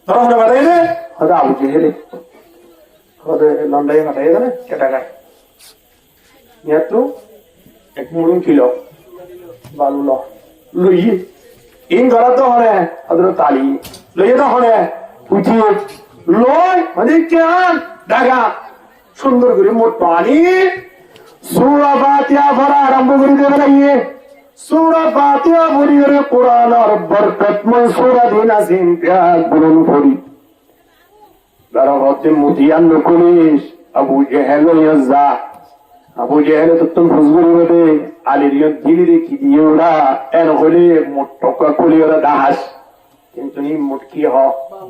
তোরা হলে বাতাই রে হয়তো আবু জেহেলে হয়তো লন্ডাই বাতাই জানে কেটা গায় ইয়াতো এক মুড়ুন কিলো বালু ল লই ইন ঘর তো হরে আদর তালি লইয়ে তো হরে উঠি লই মানে কেন ঢাকা সুন্দর করে মোট পানি সূরা ফাতিহা পড়া আরম্ভ করে দেবে লাগিয়ে সূরা ফাতিহা পড়ি করে কোরআন আর বরকতময় সূরা দিন আসিন প্যাগ বলুন পড়ি যারা হচ্ছে মুতিয়ান নকুলিস আবু জেহেল ইয়াজা আবু জেহেল তো তুমি বুঝবি বলে আলীর দিলি দেখি দিয়ে ওরা এর হলে মোট টকা কলি ওরা দাহাস কিন্তু নি মুটকি হ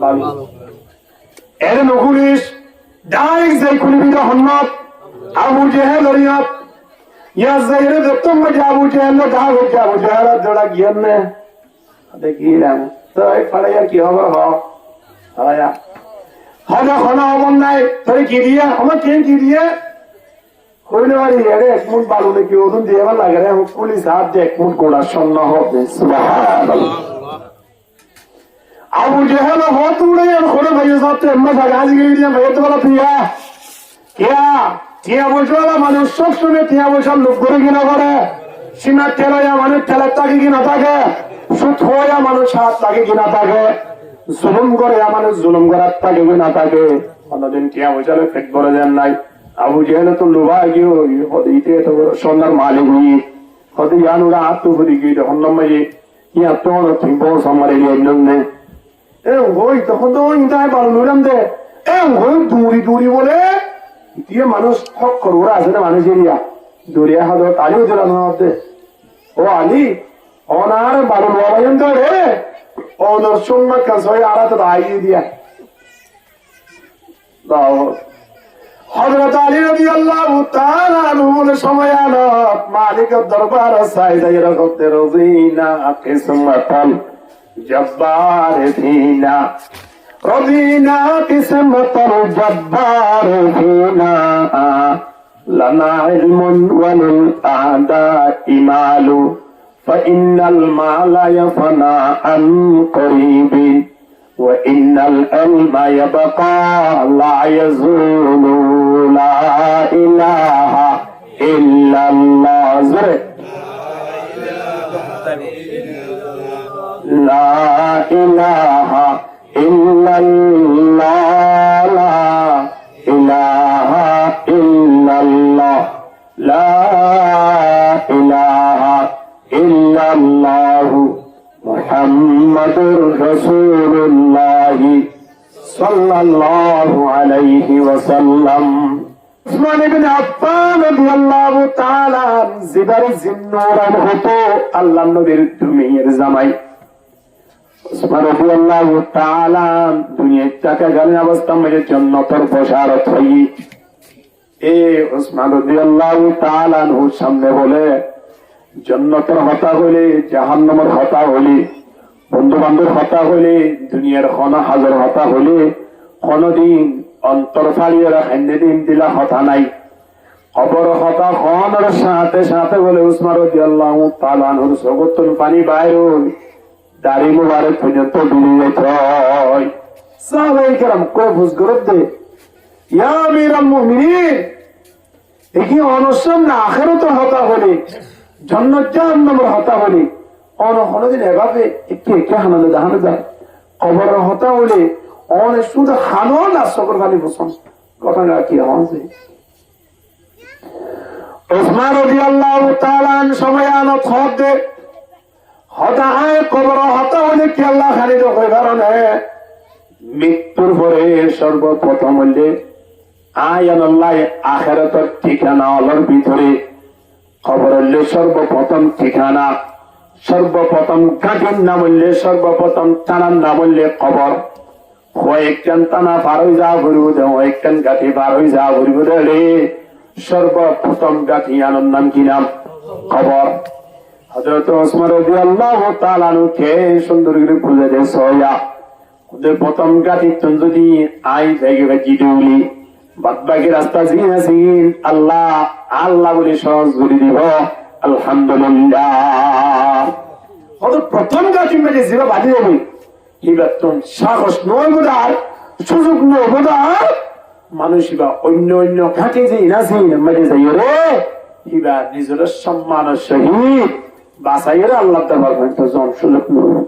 বালু এর নকুলিস ডাইরেক্ট যাই কুলিবিটা হন্নত আবু জেহেল রিয়াত ইয়া যাইরে দত্তম মে আবু জেহেল না দাগ হচ্ছে আবু জেহেল জোড়া গিয়ান নে দেখিলাম তো এই ফাড়াইয়া কি হবে হ ফাড়াইয়া হনা হনা অমন নাই তোরে কি দিয়ে আমার কেন কি দিয়ে হইলে বাড়ি এরে এক মুঠ বালু নাকি ওজন দিয়ে এবার লাগে রে পুলিশ হাত দিয়ে এক মুঠ গোড়া স্বর্ণ হবে সুবহানাল্লাহ আবু জেহেল হত উড়ে আর করে ভাইয়া সাথে এমন গাছ গিয়ে দিয়ে ভাইয়া তো বলা পিয়া টিয়া বৈশালা মানুষ সব শুনে টিয়া বৈশাল লোক করে কিনা করে সীমা টেলাইয়া মানুষ টেলার তাকে কিনা থাকে সুদ হইয়া মানুষ হাত তাকে কিনা থাকে জুলুম করে মানুষ জুলুম করার তাকে কিনা থাকে অন্যদিন টিয়া বৈশালে ফেক বলে দেন নাই আবু জেহেল তো লোভা গিয়ে হতে তো সোনার মালিক হই হতে ইয়ানুরা আত্মভরি গিয়ে তখন নম্বরে ইয়া তো ঠিক বড় সম্মারে নিয়ে এ হই তখন তো ইন্টায় ভালো নিলাম দে এ হই দূরি দূরি বলে দিয়ে মানুষ হক করবো আছে না মানুষ এরিয়া দূরিয়া হাজার তালিও দিলাম দে ও আলী অনার ভালো বাবাজন তো রে অনর সোম্মা কাজ হয়ে আড়া তো আইয়ে দিয়া হযরত আলী রাদিয়াল্লাহু তাআলা আনহুর সময় আনত মালিকের দরবার সাইদাইরা করতে রজিনা কিসমতাল জব্বার ফিনা রজিনা কিসমতাল জব্বার ফিনা লানা ইলমুন ওয়া লিল আ'দা ইমালু ফাইন্নাল মালা ইয়াফনা আন করিবিন وإن العلم يبقى لا يزول لا إله إلا الله لا إله إلا الله لا إله إلا الله لا إله إلا الله মুহাম্মাদুর রাসূলুল্লাহ সাল্লাল্লাহু আলাইহি ওয়াসাল্লাম উসমান ইবনে আফফান রাদিয়াল্লাহু তাআলা জিবারে জিন্নুরান হতো আল্লাহর নবীর দুনিয়ার জামাই উসমান রাদিয়াল্লাহু তাআলা দুনিয়ার টাকা গালের অবস্থা মধ্যে জান্নাতের বশারত হই এ উসমান রাদিয়াল্লাহু তাআলা ওর সামনে বলে জান্নাতের হতা হইলে জাহান্নামের হতা হইলে বন্ধু বান্ধব হতা হইলে দুনিয়ার খানা হাজার হতা হইলে কোনদিন অন্তর ফাড়িয়ে রাখেন দিন দিলা হতা নাই খবর হতা খনের সাথে সাথে বলে উসমান রাদিয়াল্লাহু তাআলা আনহুর জগতুল পানি বাইর দাড়ি মুবারক পর্যন্ত ডুবে যায় সাহাবায়ে কেরাম কো বুঝগরত দে ইয়া আমিরুল মুমিনিন এই অনসম না আখিরাতে হতা হইলে জান্নাত জাহান্নামের হতা হলে কোনদিন এভাবে একটু একটু হানালে দেখানো যায় কবরের হতা হলে অনেক শুধু হানো না সকল খালি বসন কথাটা কি হচ্ছে উসমান রাদিয়াল্লাহু তাআলা সময় আনো খত দে হতা হয় কবর হতা হলে কি আল্লাহ খালি তো হয়ে কারণে মৃত্যুর পরে সর্বপ্রথম হলে আয়াল্লাহ আখিরাতের ঠিকানা আলোর ভিতরে খবর হলে সর্বপ্রথম ঠিকানা সর্বপ্রথম গাঠির নাম হইলে সর্বপ্রথম টানার নাম হইলে খবর কয়েকজন টানা পার হয়ে যাওয়া ঘুরবো দেব কয়েকজন গাঠি পার হয়ে যাওয়া ঘুরবো রে সর্বপ্রথম গাঠি আনার নাম কি নাম খবর হযরত ওসমান রাদিয়াল্লাহু তাআলা কে সুন্দর করে বুঝে দে সয়া ওদের প্রথম গাঠি তুমি যদি আই জায়গা বাজি দিলি বাদ বাকি রাস্তা জিন আল্লাহ আল্লাহ বলে সহজ করে দিব আলহামদুলিল্লাহ প্রথম গাছ মেরে জিরা বাঁধি দেবে হিবাতন সাহস নয় বোধার সুযোগ নয় বোধার মানুষ হিবা অন্য অন্য ঘাটে যে ইনাসি মেরে যাই রে হিবা নিজের সম্মান সহিত বাসাইয়ের আল্লাহ দরবার পর্যন্ত জন সুযোগ নয়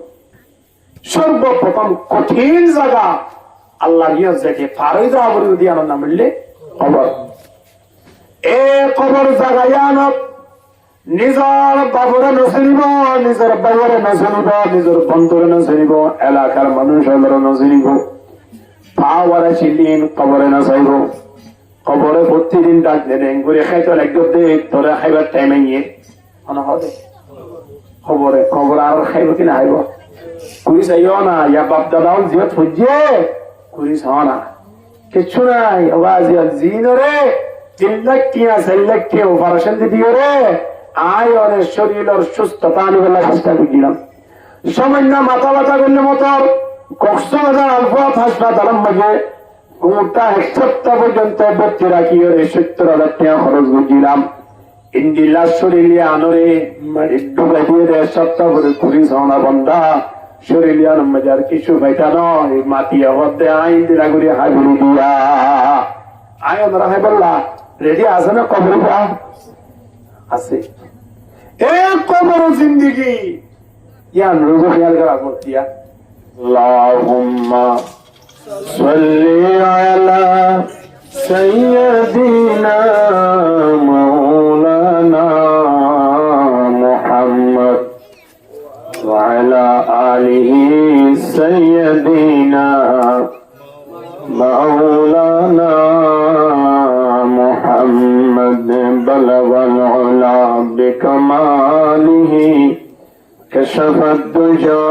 সর্বপ্রথম কঠিন জায়গা আল্লাহ রিয়াজ দেখে ফারই যাওয়া বলে যদি আনন্দ না মিললে খবর এ খবর জায়গায় আনত নিজের বাবুরে নচলিব নিজের বাইরে নচলিব নিজের বন্ধুরে নচলিব এলাকার মানুষ নচলিব পাওয়ারে চিলিন খবরে নচাইব খবরে প্রতিদিন ডাক দেন করে খাইতে লাগবে দে তোরে খাইবার টাইম আইয়ে হবে খবরে খবর আর খাইব কিনা খাইব কুড়ি চাইও না ইয়া বাপ দাদাও জিও থুজিয়ে কুড়ি চাও না কিচ্ছু নাই জিনরে 3 লাখ টিয়া 4 লাখ টিয়া অপারেশন দিও রে আয় অনেক শরীরের সুস্থতা আনিবেলা চেষ্টা করছিলাম সামান্য মাথা ব্যথা করলে মতর কক্সবাজার আলফাত হাসপাতালের মাঝে কোনটা এক সপ্তাহ পর্যন্ত ভর্তি রাখি ওরে 70,000 টাকা খরচ করছিলাম ইন্দিলা শরীরে আনরে ডুবাই দিয়ে এক সপ্তাহ করে ঘুরি ছাওনা বন্ধা শরীরে আনম বাজার কিছু পাইতা নয় মাটি অবদ্ধে আইন দিলা করে হাগুড়ি দিয়া আয় ওনারা হাই বললা রেডি আছে না কবর আছে এক কবর জিন্দগি ইয়ান রোজো খেয়াল করা করতিয়া আল্লাহুম্মা সাল্লি আলা সাইয়্যিদিনা মাওলানা মুহাম্মদ ওয়া আলা আলিহি সাইয়্যিদিনা মাওলানা محمد بلغ العلا بكماله كشف الدجى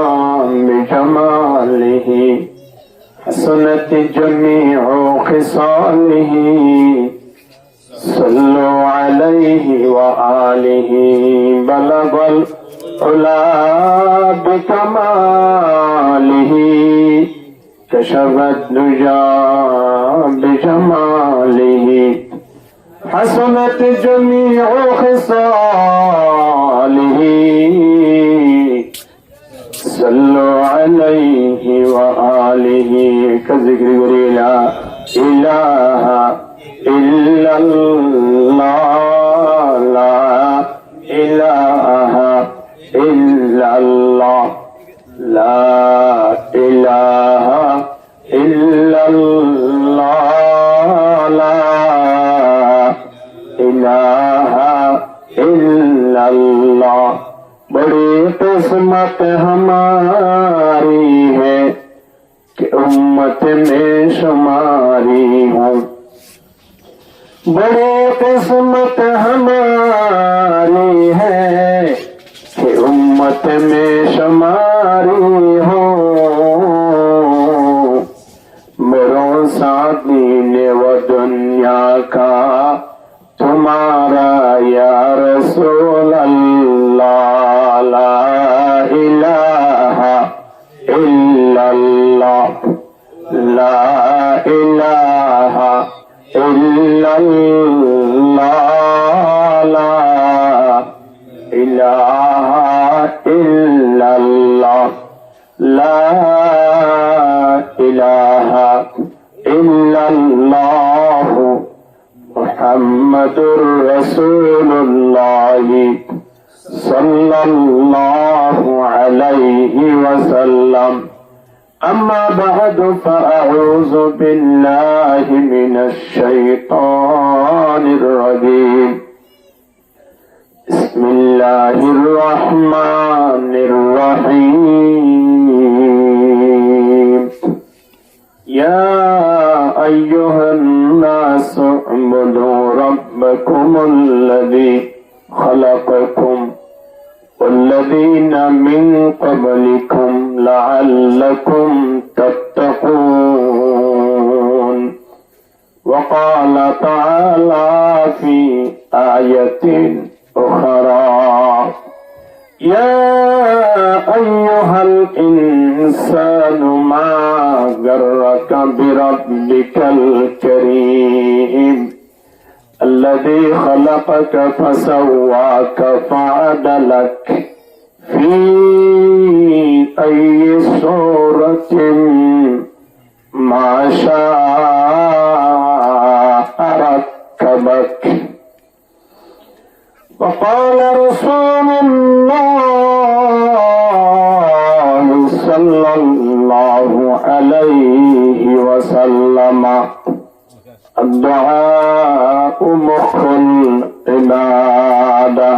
بجماله حسنت جميع خصاله صلوا عليه وآله بلغ العلا بكماله كشف الدجى بجماله حسنت جميع خصاله صلوا عليه وآله كذكر لا إله إلا الله لا إله إلا الله لا إله إلا الله لا इलाहा इल्लल्लाह बड़ी किस्मत हमारी है कि उम्मत में शुमारी हूँ बड़ी किस्मत हमारी है कि उम्मत में शुमारी हूँ मेरा साथी ने वो दुनिया का तुम्हारा या रसूल अल्लाह ला इलाहा इल्लल्लाह ला इलाहा इल्लल्लाह ला इलाहा इल्लल्लाह ला इलाहा इल्लल्लाह मुहम्मदुर रसूलुल्लाह सल्लल्लाहु अलैहि वसल्लम अम्मा बअद फअऊज़ु बिल्लाहि मिनश शैतानिर रजीम बिस्मिल्लाहिर रहमानिर रहीम या अय्युहन्नास उ'बुदू रब्बकुमुल्लज़ी खलक़कुम वल्लज़ीना मिन क़ब्लिकुम लअल्लकुम तत्तक़ून वक़ाल तआला फ़ी आयतिन उख़रा या अय्युहल इंसानु मा गर्रक बिरब्बिकल करीम الذي خلقك فسواك فعدلك في أي سورة ما شاء ركبك وقال رسول الله صلى الله عليه وسلم الدعاء مخ العبادة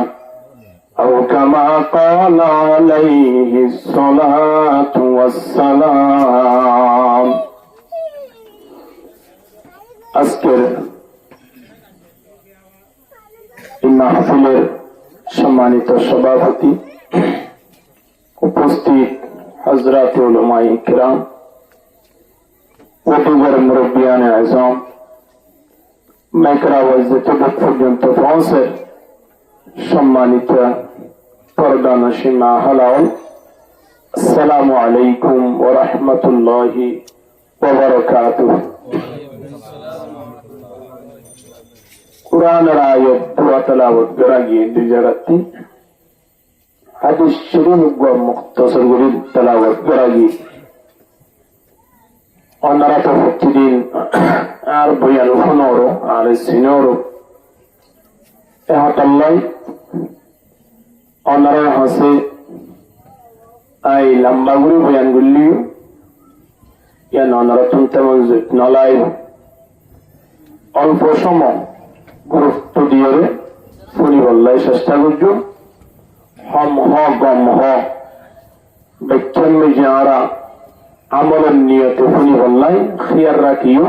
أو كما قال عليه الصلاة والسلام আজকের মাহফিলের সম্মানিত সভাপতি, উপস্থিত হযরত উলামায়ে কিরাম, ওদিগর মুরব্বিয়ানে আযম, মাইকরা আওয়াজ যতদূর পর্যন্ত পৌঁছে, সম্মানিত পর্দানশীন মা হালাল, আসসালামু আলাইকুম ওয়া রাহমাতুল্লাহি ওয়া বারাকাতুহু। কুরআনের আয়াত দোয়া তেলাওয়াত করা গিয়ে দুই জায়গাতে হাদিস শরীফ ও মুখতাসার করে তেলাওয়াত করা গিয়ে অনারা তো প্রতিদিন আর বয়ান শোনারো আর সিনোরো এহাতাল্লাই অনারা হাসে আই লম্বা করে বয়ান গুলিও ইয়ান অনারা তুমি তেমন নলাই অল্প সময় গুরুত্ব দিয়ে শুনিবল্লাই চেষ্টা করছো। হম হ গম হ ব্যাখ্যান যারা আমলের নিয়তে শুনিবল্লাই খেয়াল রাখিও।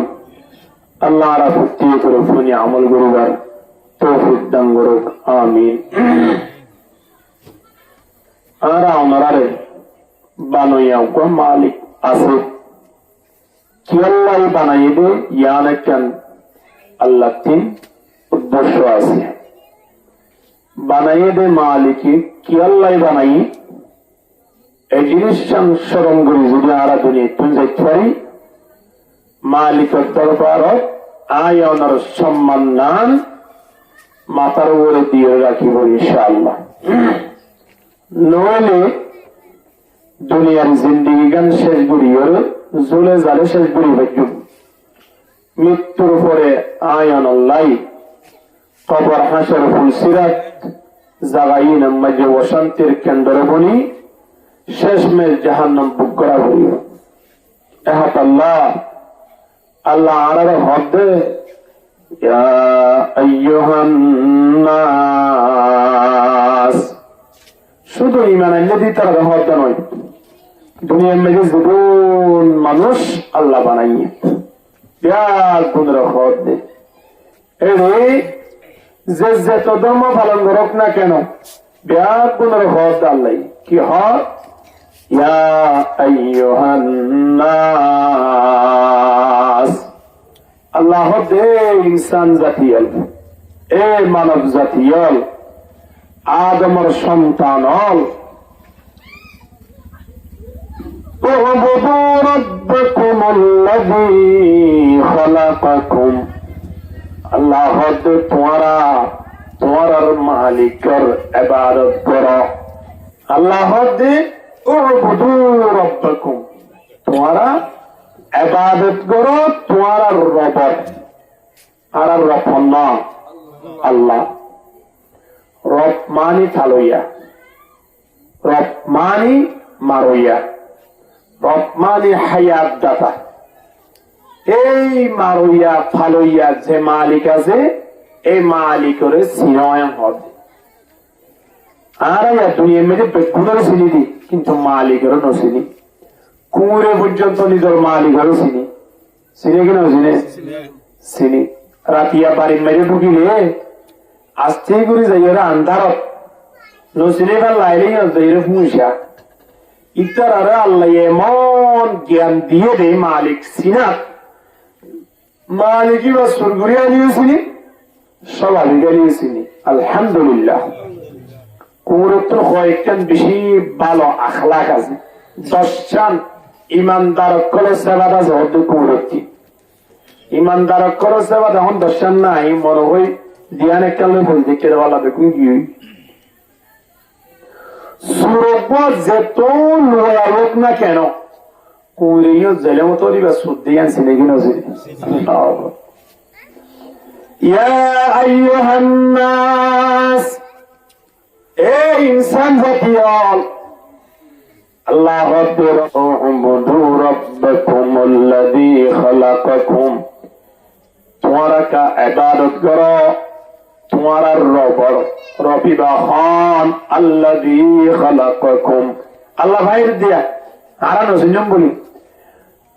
আল্লাহ আরা ভক্তি করে শুনি আমল করবার তৌফিক দান করুক, আমিন। আরা ওনারে বানাইয়া মালিক আছে কি আল্লাহ বানাই দে ইয়ান কেন আল্লাহ তিন উদ্দেশ্য আছে। বানাইয়ে দে মালিকি কি আল্লাহ বানাই এই জিনিস স্মরণ করি যদি আরা দুনিয়া তুই যাইতে পারি মালিকের দরবারত আয় ওনার সম্মান নান মাথার উপরে দিয়ে রাখিব ইনশাআল্লাহ। নইলে দুনিয়ার জিন্দিগি গান শেষ করিও জলে জালে শেষ করি ভাগ্য মৃত্যুর পরে আয়ন লাই কবর হাসর ফুলসিরাত জাগাইন মাঝে অশান্তির কেন্দ্র বনি শেষ মেল জাহান্নাম বুক করা হইল। এহাত আল্লাহ আল্লাহ আরার হদে ইয়া আইয়ুহান নাস শুধু ঈমান আনলে দিতার হদ নয়, দুনিয়ার মধ্যে জীবন মানুষ আল্লাহ বানাইয়ে বিরাট গুণের হদ দে। এই যে যত ধর্ম পালন করক না কেন বিরাট গুণের হদ আল্লাহ কি হদ ইয়া আইয়ুহান নাস আল্লাহ দে ইনসান জাতিয়ল এ মানব জাতিয়ল আদমের সন্তান হল اعبدوا ربكم الذي خلقكم আল্লাহ তোমার মালিকের ইবাদত করো। আল্লাহ উবুদু রব্বাকুম তোমারা ইবাদত করো তোমার রব আর রব না আল্লাহ। রব মানি থালইয়া, রব মানি মারইয়া, রব মানি হায়াত দাতা। এই মারইয়া ফালইয়া যে মালিক আছে এই মালিকের সিনয় হবে। আর দুনিয়ার মধ্যে বেগুনের চিনি দি কিন্তু মালিকেরও নচিনি। কুঁড়ে পর্যন্ত নিজের মালিকেরও চিনি চিনি কিনা চিনে চিনি। রাতিয়া বাড়ির মেরে ঢুকিলে আস্তে করে যাইয়ের আন্ধারত নচিনে বা লাইলেই যাইয়ের ফুঁসা ইতার আর আল্লাহ এমন জ্ঞান দিয়ে দে মালিক সিনাত মালিকি বা সুরগুরিয়া নিয়েছিলি সব আলিকা নিয়েছিলি। আলহামদুলিল্লাহ কুমুরত্তর কয়েকটান বেশি ভালো আখলাক আছে। 10 ইমানদার কলে সেবা আছে হতে কুমুরত্তি ইমানদার কলে সেবা এখন 10 নাই মনে হয় দিয়ান একটা বলতে কেড়ে বলা দেখুন কি সুরব যেত লয়া লোক না কেন কুড়িও জেলে মতো দিবা সুদ দিয়ে আনছি নাকি নজরে ইয়া আইয়ুহান নাস এ ইনসান জাতিয়ল আল্লাহ রাব্বুর উবুদু রাব্বাকুমুল্লাযী খালাকাকুম তোমারা কা ইবাদত করো তোমারা রবিবা খান আল্লাযী খালাকাকুম আল্লাহ ভাইর দিয়া হারানো সুন্নাম বলি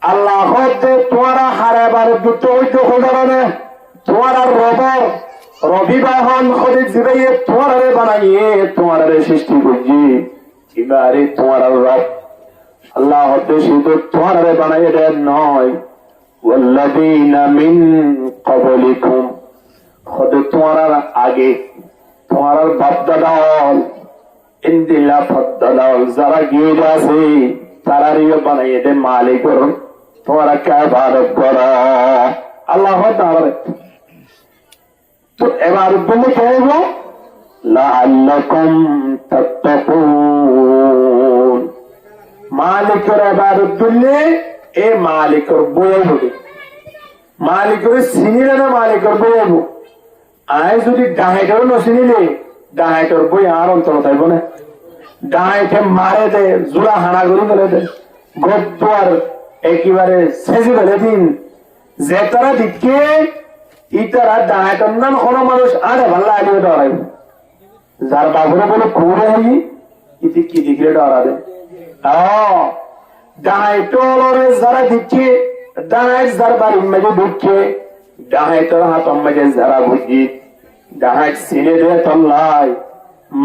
আল্লাহ হতে তোমারা হারাবার দুটো হইতে হইদারনে তোমারা রবিবা খান খোদে জিবাইয়ে তোমারা বানাইয়ে তোমারা সৃষ্টি করছি এবারে তোমার রব আল্লাহ হতে শুধু তোমার বানাইয়ে দেন নয় ওয়াল্লাযীনা মিন ক্বাবলিকুম খোদ তোমার আগে তোমার বাপ দাদাল ইনদিল্লা ফদ্দালাল যারা গিয়ে আছে তারারিও বানাইয়ে দেন মালিক তোমারা কে ইবাদত করো আল্লাহ তাআলা তো এবার তুমি কইবো লাআল্লাকুম তাত্তাকুন মালিকের ইবাদত করলে এ মালিকের বই হবে মালিকের চিনিলে না মালিকের বই হব আয় যদি ডাহাইটারও নচিনিলে ডাহাইটার বই আর অন্তর থাকবো না ডাহাইটে মারে দে জোড়া হানা করে ফেলে দে গদ্দার একেবারে শেষে ফেলে দিন যে তারা দিকে ইতারা ডাহাইটার নাম কোনো মানুষ আরে ভাল্লা আলিয়ে ডরাইব যার বাবুরা বলে কুড়ে হই ইতি কি দিকে ডরাবে ডাহাইটরে যারা দিচ্ছে ডাহাইট যার বাড়ির মেঝে ঢুকছে ডাহাইটর হাত মেঝে যারা বুঝি ডাহাইট সিনে দে তল্লাই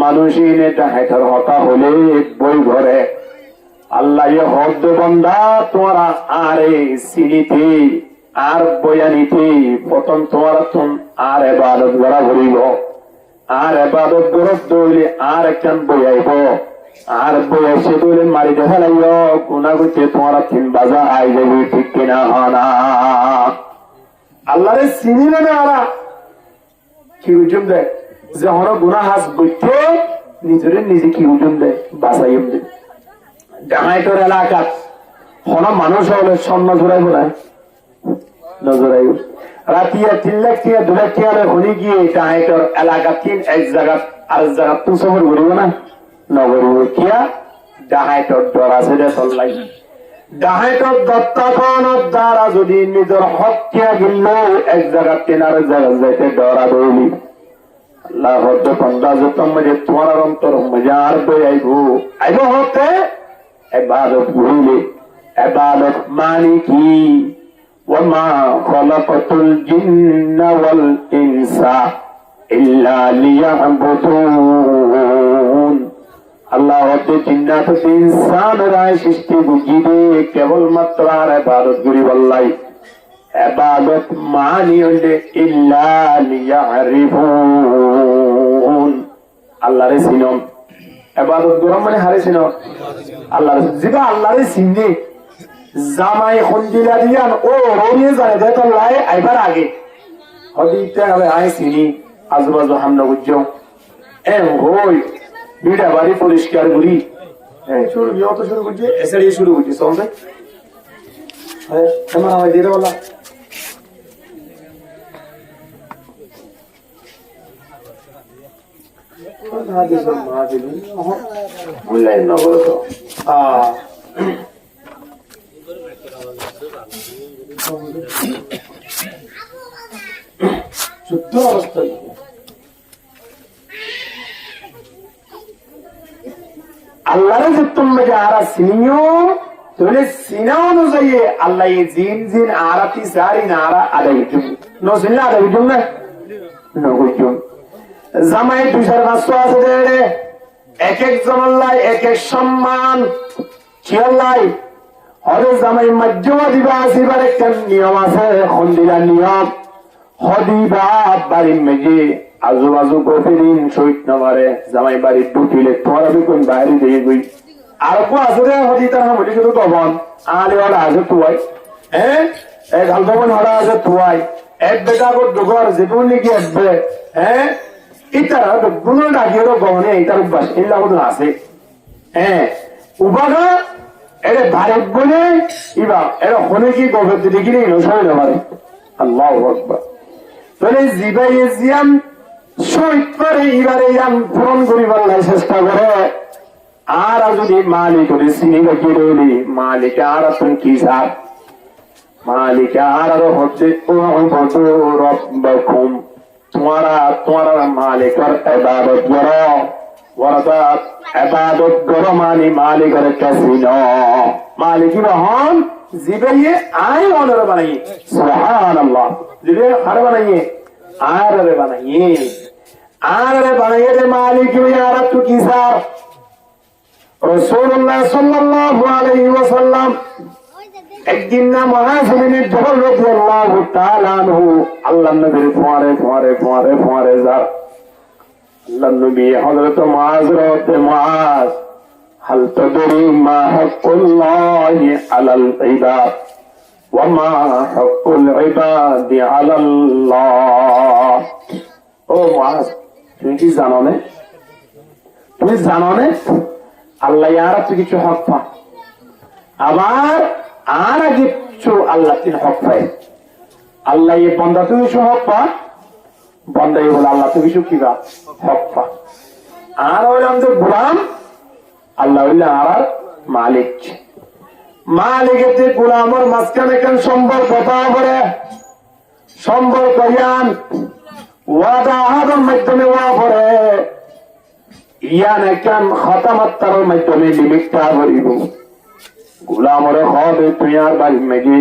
মানুষ এনে ডাহাইটর হতা হলে বই ঘরে আল্লাহ হদ বন্দা তোমারা আরে সিনিতে আর বয়ানিতে প্রথম তোমার আর এবাদত করা ভরিব আর এবাদত গরব দইলে আর একখান বইয়াইব আর বইয়াইছে দইলে মারি দেখা লাগল গুণা করছে তোমার তিন বাজা আই যাবি ঠিক কিনা হনা আল্লাহরে চিনিলে না ওরা কি হুজুম দেয় যে হন গুণা হাস করতে নিজের নিজে কি হুজুম দেয় বাসাইম দেয় ডাঙাইটর এলাকাত হন মানুষ হলে স্বর্ণ জোড়াই বোনায় নজরাই রাতিয়া 3 লাখ টাকা 2 লাখ টাকা হলে গিয়ে ডাঙাইটর এলাকা তিন এক জায়গা আর জায়গা তুই সফর করিব না নগরিব কিয়া ডাঙাইটর ডর আছে রে চল্লাই ডাঙাইটর দত্তাপনের দ্বারা যদি নিজের হক কিয়া গিল এক জায়গা তিন আর জায়গা যাইতে ডরা দৌলি আল্লাহ হদ্দ বন্দা যতম যে তোমার অন্তর মজার বই আইব হতে ইবাদত ভুলে ইবাদত মানে কি وما خلقت الجن والإنس إلا ليعبدون আল্লাহ হতে জিন্নাত ইনসান রায় সৃষ্টি বুঝিবে কেবলমাত্র আর ইবাদত করি বললাই ইবাদত মানে হইলে ইল্লা লিয়ারিফুন আল্লাহরে চিনন ইবাদত করা মানে হারে চিনন আল্লাহরে জিবা আল্লাহরে চিনি জামাই খন্দিলা দিয়ান ও রোনিয়ে যায় দে তল্লাই আইবার আগে হদিতে হবে আই চিনি আজবাজু হামনা বুঝছো হই বিড়া বাড়ি পরিষ্কার করি শুরু তো শুরু করছি এসে শুরু করছি চলবে কেমন আমায় দিয়ে বলা মূল্যায়ন নগর তো শুদ্ধ অবস্থা আল্লাহরে যে তুমি যারা চিনিও তাহলে চিনা অনুযায়ী আল্লাহ জিন জিন আরাতি সারি নারা আদায় নসিল্লা আদায় না নগুজুম জামাই 2500 আছে রে এক এক জমাল্লাই এক এক সম্মান চিয়াল্লাই হরে জামাই মধ্যমা দিবা আসিবার একটা নিয়ম আছে খন্দিলা নিয়ম হদিবা বাড়ির মেজে আজুবাজু গফিরিন শহীদ নামারে জামাই বাড়ির ঢুকিলে তোমার আমি কোন বাইরে দিয়ে গই আর কো আসলে হদি তার হামলি শুধু তখন আলে ওরা আছে তুই হ্যাঁ এক আলবন ওরা আছে তুই এক বেটা কো দুগর জীবন কি আসবে হ্যাঁ ইতারা তো গুণ ডাকিরও গহনে ইতার বাস ইল্লা কত আছে হ্যাঁ উপাদা এটা ভারত বলে ইবা এটা হলে কি গভীর দেখি নেই নশাই না পারে আল্লাহ আকবার তাহলে জিবাই জিয়াম শহীদ করে এবারে ইয়াম পূরণ করিবার চেষ্টা করে আর যদি মালিক চিনি বাকি রইলি মালিক আর তুমি কি সার মালিক আর হচ্ছে রব্বাকুম তোমারা মালিকের ইবাদত করো ওয়ারাদাত ইবাদত করো মানে মালিকের কাছে মালিক রহমান জিবাইয়ে আয় অনর বানাইয়ে সুবহানাল্লাহ জিবে হার বানাইয়ে আরে বানাইয়ে রে মালিক আর তু কি সার রাসূলুল্লাহ সাল্লাল্লাহু আলাইহি ওয়াসাল্লাম একদিন না মুআয বিন জবাল রাদিয়াল্লাহু তাআলা আনহু আল্লাহর নবীর ফোয়ারে যা আল্লাহর নবী হযরত মুআয হাল তাদরি মা হাক্কুল্লাহি আলাল ইবাদ ওয়া মা হাক্কুল ইবাদি আলাল্লাহ ও মুআয তুমি কি জানো না আল্লাহ আর কিছু হক পা আবার আর কিছু আল্লাহ তিন হক পায় আল্লাহ এই বন্দা তুমি কিছু হক পা বন্দাই বলে আল্লাহ তুমি কিছু কি হক পা আর হইলাম যে গোলাম আল্লাহ হইলে আর মালিকের যে গোলামের মাঝখানে কেন সম্পর্ক করে সম্পর্ক ইয়ান ওয়াদা আহাদের মাধ্যমে ওয়া করে ইয়ান একখান খতামাত্তার মাধ্যমে লিমিটটা করিব গোলামরে হবে তুই আর বাড়ি মেঘে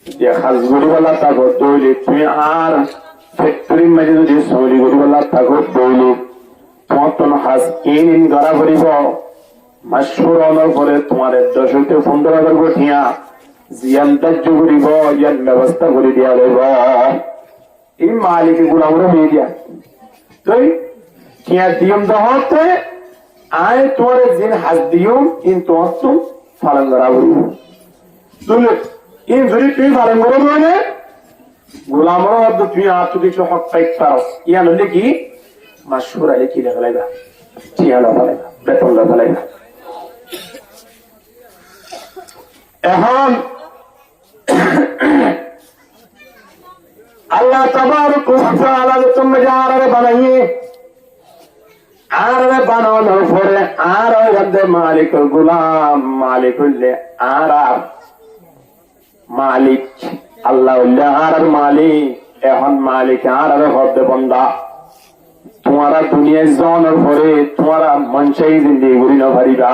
যে খাস গরিবালা তাগত দৌলি তুই আর ফ্যাক্টরির মাঝে যদি সৌরি গরিবালা তাগত দৌলি তোমার তো হাস ইন গড়া করিব মাসুর অনর করে তোমার 10 হইতে 15,000 গঠিয়া জিয়ান তাজ্য করিব ইয়ান ব্যবস্থা করে দিয়া লইব এই মালিক গোলামরে হয়ে দিয়া তুই কিয়া দিয়ম দহতে আয় তোমার জিন হাস দিয়ম কিন্তু তুম পালন করা করিব তুলে ইন যদি তুমি পালন করো মানে গোলামর মধ্যে তুমি আর তো কিছু হক পাইতে পারো ইয়ান হলে কি মাসুর আলে কি লেখা লাগা টিয়ালা ফেলাইবা বেতন ফেলাইবা এখন আল্লাহ তাবারক ওয়া তাআলা তুমি যারা বানাইয়ে আর বানানোর পরে আর মালিক গোলাম মালিক হইলে আর মালিক আল্লাহ হইলে আর মালিক এখন মালিক আর হতে বন্দা তোমারা দুনিয়ায় যাওয়ার পরে তোমারা মনসাই জিন্দি ঘুরি না পারিবা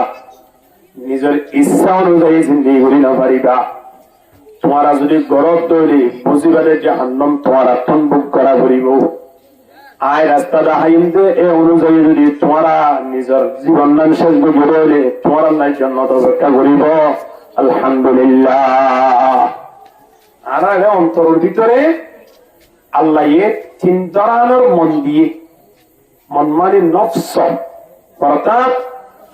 নিজের ইচ্ছা অনুযায়ী জিন্দি ঘুরি না পারিবা তোমারা যদি গরব তৈরি বুঝিবাদের জাহান্নাম তোমারা তনবুক করা করিব আয় রাস্তা দেখাইতে এ অনুযায়ী যদি তোমরা নিজের জীবন নাম শেষ বুঝে তোমার নাই জন্য অপেক্ষা করিব আলহামদুলিল্লাহ আর অন্তরের ভিতরে আল্লাহ চিন্তানোর মন দিয়ে মন মানে নফস অর্থাৎ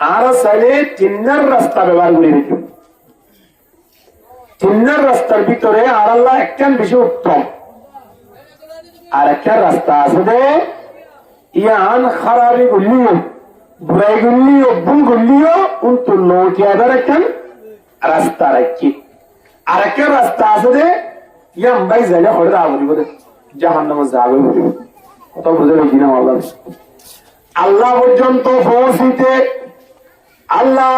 আর চাইলে চিন্নার রাস্তা ব্যবহার করে দিত চিন্নার রাস্তার ভিতরে আর আল্লাহ একখান বেশি উত্তম আর একটা রাস্তা আছে দে ইয়ান খারাপি গুলিও বুড়াই গুলিও ভুল গুলিও উন্তু লোটিয়াদার একখান রাস্তা রাখি আর একটা রাস্তা আছে দে ইয়াম ভাই যাইলে হরে আবরি বলে জাহান্নামে যাবে বলে কত বুঝে বেশি না আল্লাহ পর্যন্ত পৌঁছিতে আল্লাহ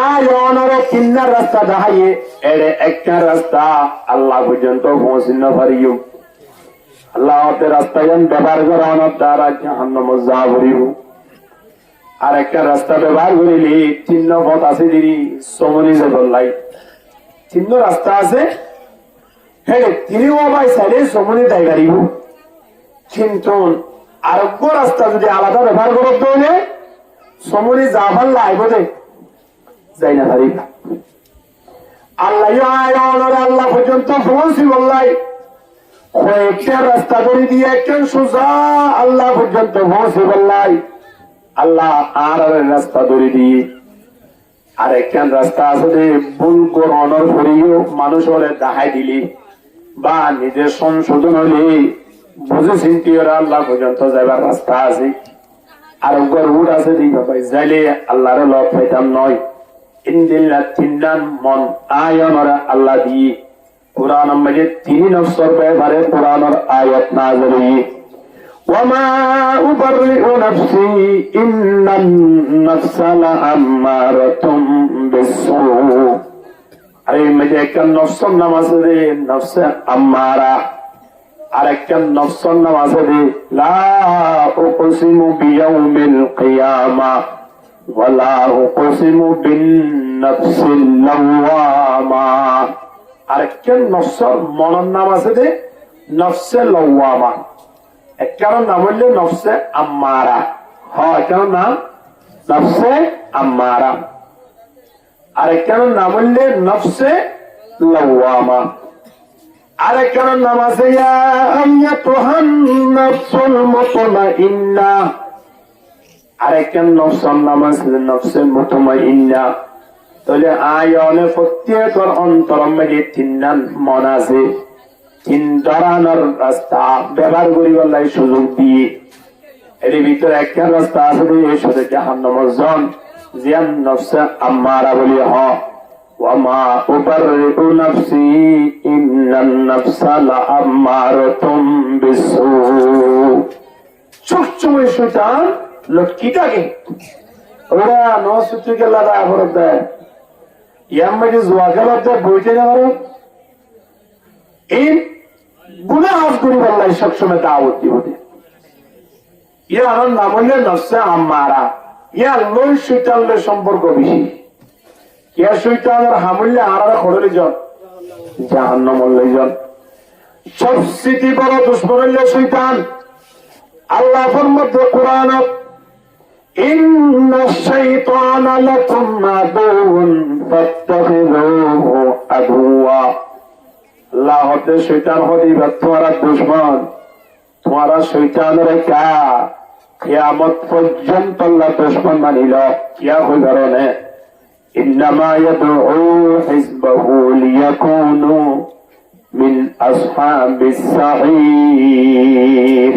আয়নের কিন্নার রাস্তা দেখাইয়ে এড়ে একটা রাস্তা আল্লাহ পর্যন্ত পৌঁছিন পারিও আল্লাহ রাস্তায় ব্যবহার করানোর দ্বারা জাহান্নামে যা করিব আর একটা রাস্তা ব্যবহার করিলে চিহ্ন পথ আছে দিদি সমনি যে বললাই চিহ্ন রাস্তা আছে হ্যাঁ তিনিও ভাই চাইলে সমনি দায় গাড়িব কিন্তু আরোগ্য রাস্তা যদি আলাদা ব্যবহার করতে হলে সমনি যা ভাল লাইব দে যাই না পারি আল্লাহ আল্লাহ পর্যন্ত পৌঁছি বললাই কয়েকটা রাস্তা করে দিয়ে একজন সোজা আল্লাহ পর্যন্ত পৌঁছে বললাই আল্লাহ আর রাস্তা ধরে দিয়ে আর একখান রাস্তা আছে ভুল গ্রহণের করিও মানুষ হলে দেখাই দিলি বা নিজের সংশোধন হলে বুঝে চিন্তি ওরা আল্লাহ পর্যন্ত যাবার রাস্তা আছে আর গরুর আছে দিবা ভাই যাইলে আল্লাহর লব পাইতাম নয় ইনদিল্লা তিন্নান মন আয়নরা আল্লাহ দিয়ে কুরআন মাজিদ তিন নফসর ব্যাপারে কুরআনের আয়াত নাযিল হই ওয়ামা উবাররিউ নাফসি ইন্নান নাফসা লাআম্মারাতুম বিসসু আরে মজে কান নফসন নামাজে দে নফসে আম্মারা আর একটা নফসন নামাজে দে লা উকসিমু বিয়াউমিল কিয়ামা ওয়ালা উকসিমু বিন নাফসিল লাওয়ামা আর একটা নফসর মনন নামাজে দে নফসে লাওয়ামা একটা নাম হইলে নফসে আম্মারা হ্যাঁ একটা নাম নফসে আম্মারা আরেকটার নাম হইলে নফসে লাওয়ামা আরেকটার নাম আছে ইয়া আইয়াতুহান নাফসুল মুতমাইন্না আরেকটার নফসের নাম আছে নফসে মুতমাইন্না তাহলে আয়নে প্রত্যেকের অন্তরের মধ্যে তিনজন মন আছে তিন ধরনের রাস্তা ব্যবহার করিবার লাগি সুযোগ দিয়ে এর ভিতরে একটা রাস্তা আছে এই সাথে জাহান্নামের জন জিয়ান নফসে আম্মারা বলি হ ওয়ামা উবাররিউ নাফসি ইন্নান নাফসা লাআম্মারাতুম বিসসু সবসময় শয়তান লটকি থাকে ওরা নসুতি গেলা আবরত দেয় ইয়াম্মে জুয়া গেলা তো বইতে যাবার এই গুনাহ করি আল্লাহ সবসময় দাওয়াত দিবে ইয়ার নাম হলো নফসে আম্মারা ইয়া লই শয়তানের সম্পর্ক বেশি ইয়া শয়তানের হামলে আরারা খড়রে যান জাহান্নামে লই যান সবচেয়ে বড় দুশমন হলো শয়তান আল্লাহ ফরমাতে কোরআন ইন্নাশ শাইতানা লাকুম আদুউন ফাত্তাখিযুহু আদুওয়া আল্লাহ হতে শয়তান হদি তোমারা দুশমন তোমারা শয়তানের কা কিয়ামত পর্যন্ত আল্লাহ দুশমন মানিল কিয়া হই কারণে ইন্নামা ইয়াদউ হিজবাহু লিয়াকুনু মিন আসহাবিস সাঈর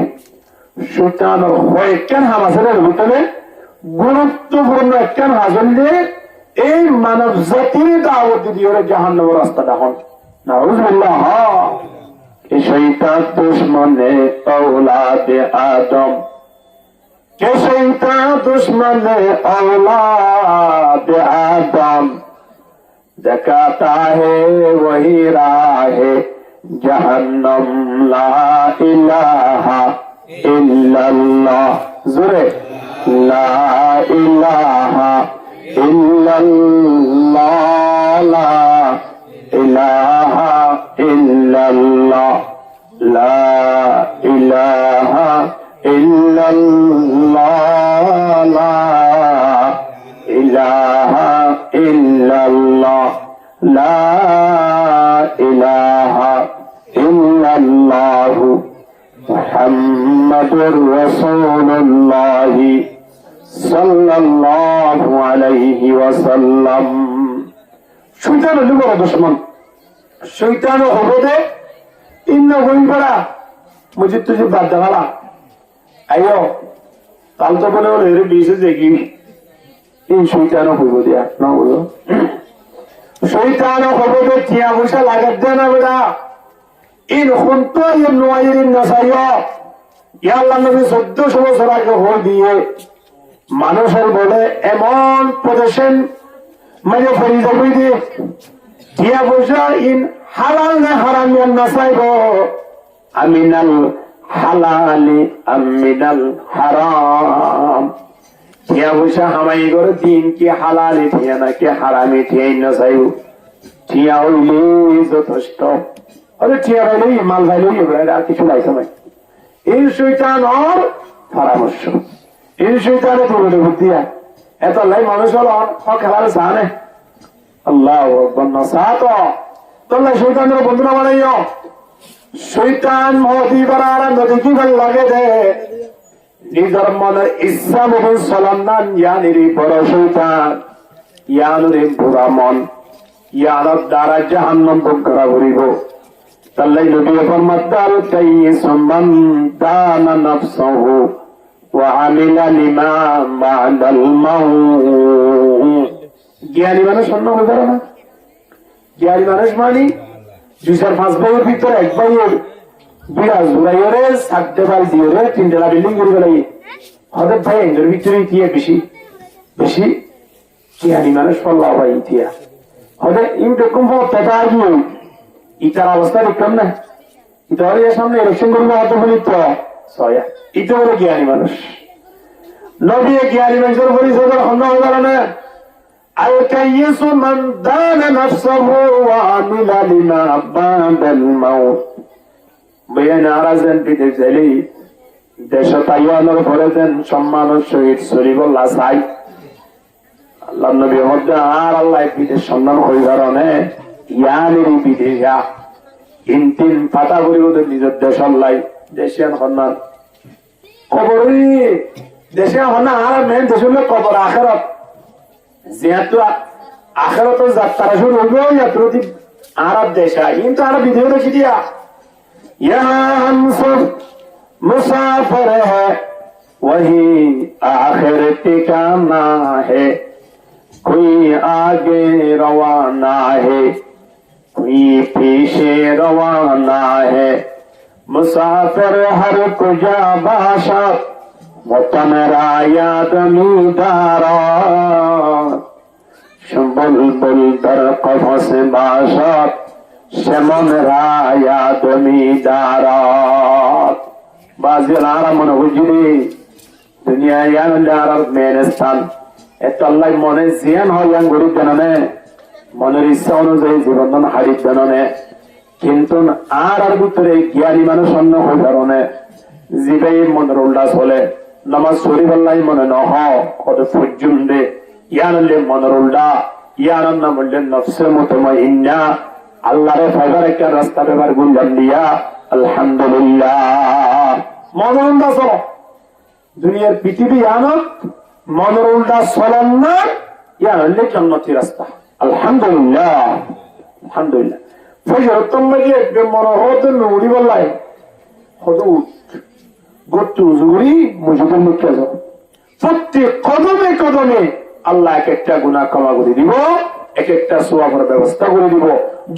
শয়তানের হয় কেন হামাসের ভিতরে গুরুত্বপূর্ণ একটা হাজলে এই মানব জাতি দাওয়াত দিয়ে জাহান্নামের রাস্তাটা হন নাউজুবিল্লাহ এই শয়তান দুশমনে औलादे आदम के शैतान दुश्मन औलाद आदम दिखाता है वही राह जहन्नम ला इलाहा इल्लल्लाह जुरे ला इलाहा इल्लल्लाह ला इलाहा इल्लल्लाह ला इलाहा इल्लल्लाह ला इलाहा इल्लल्लाह ला इलाहा इल्लल्लाह मुहम्मदुर रसूलुल्लाह सल्लल्लाहु अलैहि वसल्लम শয়তান হলো বড় দুশমন শয়তান হবে ইন্ন হই পড়া মুজিদ তুই বাদ দাওয়া আইও কাল তো বলে হলো এর বিশে দেখি এই শয়তান হইব দিয়া না বলো শয়তান হবে টিয়া বসা লাগাত দেয় না বেটা ইন খুনতো ইন নোয়াইরিন নাসাইয়া ইয়া আল্লাহ নবী 1400 বছর আগে হয়ে দিয়ে মানুষের বলে এমন পজিশন মানে ফরিদা বই দিয়ে টিয়া বসা ইন হালাল না হারাম না চাইব আমিনাল হালালি আমিনাল হারাম টিয়া বসা হামাই করে দিন কি হালালি টিয়া না কি হারামি টিয়াই না চাইব টিয়া হইলে যথেষ্ট আরে টিয়া হইলে মাল ভাইলেই আর কিছু নাই সময় এই শয়তান ওর পরামর্শ এই শয়তানে তোমার বুদ্ধিয়া এত লাই মানুষ হল খেলার জানে আল্লাহ সাত তোমরা শৈতানের বন্ধুরা বানাইও শৈতান মহতি বাড়ার নদী কি ভাল লাগে দে নিজের মনের ইচ্ছা মতন চলন না ইয়ানিরি বড় শৈতান ইয়ানুরে বুড়া মন ইয়ানোর দ্বারা জাহান্নাম ভোগ করা করিব তাল্লাই নবী ফরমাতাল কাইয়িসু মান দানা নাফসাহু وعمل لما بعد الموت জ্ঞানী মানুষ অন্য হয়ে পারে না। জ্ঞানী মানুষ মানে 2-4-5 ভাইয়ের ভিতরে এক ভাইয়ের বিরাজ ঘুরাইরে সাতটে বাল দিয়ে 3টা বিল্ডিং করে ফেলাই হঠাৎ ভাই এর ভিতরে ইতিহা বেশি বেশি জ্ঞানী মানুষ পড়লা ভাই ইতিহা হঠাৎ ইনরকম কথা আগিয়ে ইটার অবস্থা দেখলাম না ইটার সামনে ইলেকশন করবো হয়তো বলি তো সয়া এটা হলো জ্ঞানী মানুষ। নবী জ্ঞানী মানুষের পরিচয় অন্য হয়ে গেল না। الكيس من دان نفسه وعمل لما بعد الموت بين আরাজেন বিদেশ এলি দেশ তাইওয়ানের পরেছেন সম্মানের সহিত সরিবল্লা চাই আল্লাহ নবী মধ্যে আর আল্লাহ বিদেশ সম্মান হয়ে কারণে ইয়ানেরই বিদেশা তিন পাতা করি ওদের নিজের দেশ আল্লাহ দেশিয়ান সন্মান কবরই দেশিয়ান সন্মান আর মেন দেশ হলো কবর আখেরাত যেহেতু আখেরাত যাত্রা শুরু হইবে ইয়াত্রতি আরব দেশা কিন্তু আর বিদেশ দেখি দিয়া यहाँ सब मुसाफिर है वही आखिर ठिकाना है कोई आगे रवाना है कोई पीछे रवाना है मुसाफिर हर कुजा बाशा वतन रायाद मीदारा बुलबुल दर कफस बाशा সেমন রায়া তুমি দারাত বাজিল আরামন হুজুরি দুনিয়া ইয়ানলে আরব মেনস্তান এত আল্লাহ মনে জিয়ান হয় ইয়ান গরিব জানানে মনের ইচ্ছা অনুযায়ী জীবন হারিত জানানে কিন্তু আর ভিতরে জ্ঞানী মানুষ অন্য হয়ে কারণে জীবে মনের উল্টা চলে নামাজ শরীফ আল্লাহ মনে নহ কত পর্যন্ত ইয়ানলে মনের উল্টা ইয়ান নাম বললেন নফসে মুতমাইন্না আল্লাহরে ফাইবার একটা রাস্তা ব্যবহার গুঞ্জন দিয়া আলহামদুলিল্লাহ মনের উল্টা চলো দুনিয়ার পৃথিবী আনত মনের উল্টা চলন না ইয়ান হলে জান্নাতি রাস্তা আলহামদুলিল্লাহ আলহামদুলিল্লাহ ফজর তোমাকে একদম মনে হতো নুড়ি বললাই হতো গট্টু জুড়ি মসজিদের মুখে যাও প্রত্যেক কদমে কদমে আল্লাহ এক একটা গুনাহ ক্ষমা করে দিব এক একটা সোয়াবের ব্যবস্থা করে দিব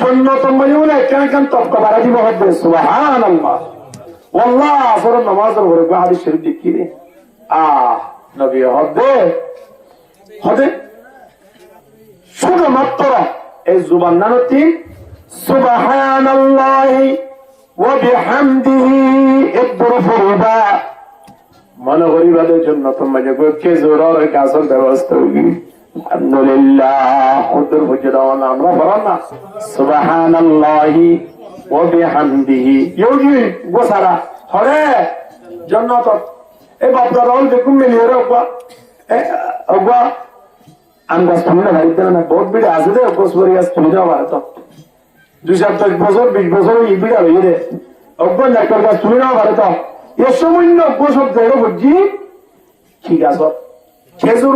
জন্য তোমরা কেন তফকা বাড়া দিব হবে সুবহানাল্লাহ ওয়াল্লাহ আসর নামাজের পরে হাদিস শরীফ দেখি রে নবী হবে হবে শুধুমাত্র এই জুবান নানতি সুবহানাল্লাহি ওয়া বিহামদিহি ইদরু ফুরবা মনে করিবাদের জন্য তোমরা যে খেজুরের গাছের ব্যবস্থা হইবি আলহামদুলিল্লাহ খুদুর বুজরান আমরা বলেন না সুবহানাল্লাহি ওয়া বিহামদিহি ইউজি গোসারা হরে জান্নাত এই বাপদা রাউল দেখুন মিলিয়ে রাখবা আব্বা আমরা সামনে হাইতে না বহুত বিড়ে আছে রে গোসবরি আজ তুমি যাও আর তো 2-10 বছর 20 বছর এই বিড়া হইরে রে আব্বা লাকার কাজ তুমি যাও আর তো এই সময় না গোসব দেড় বুঝি ঠিক আছে খেজুর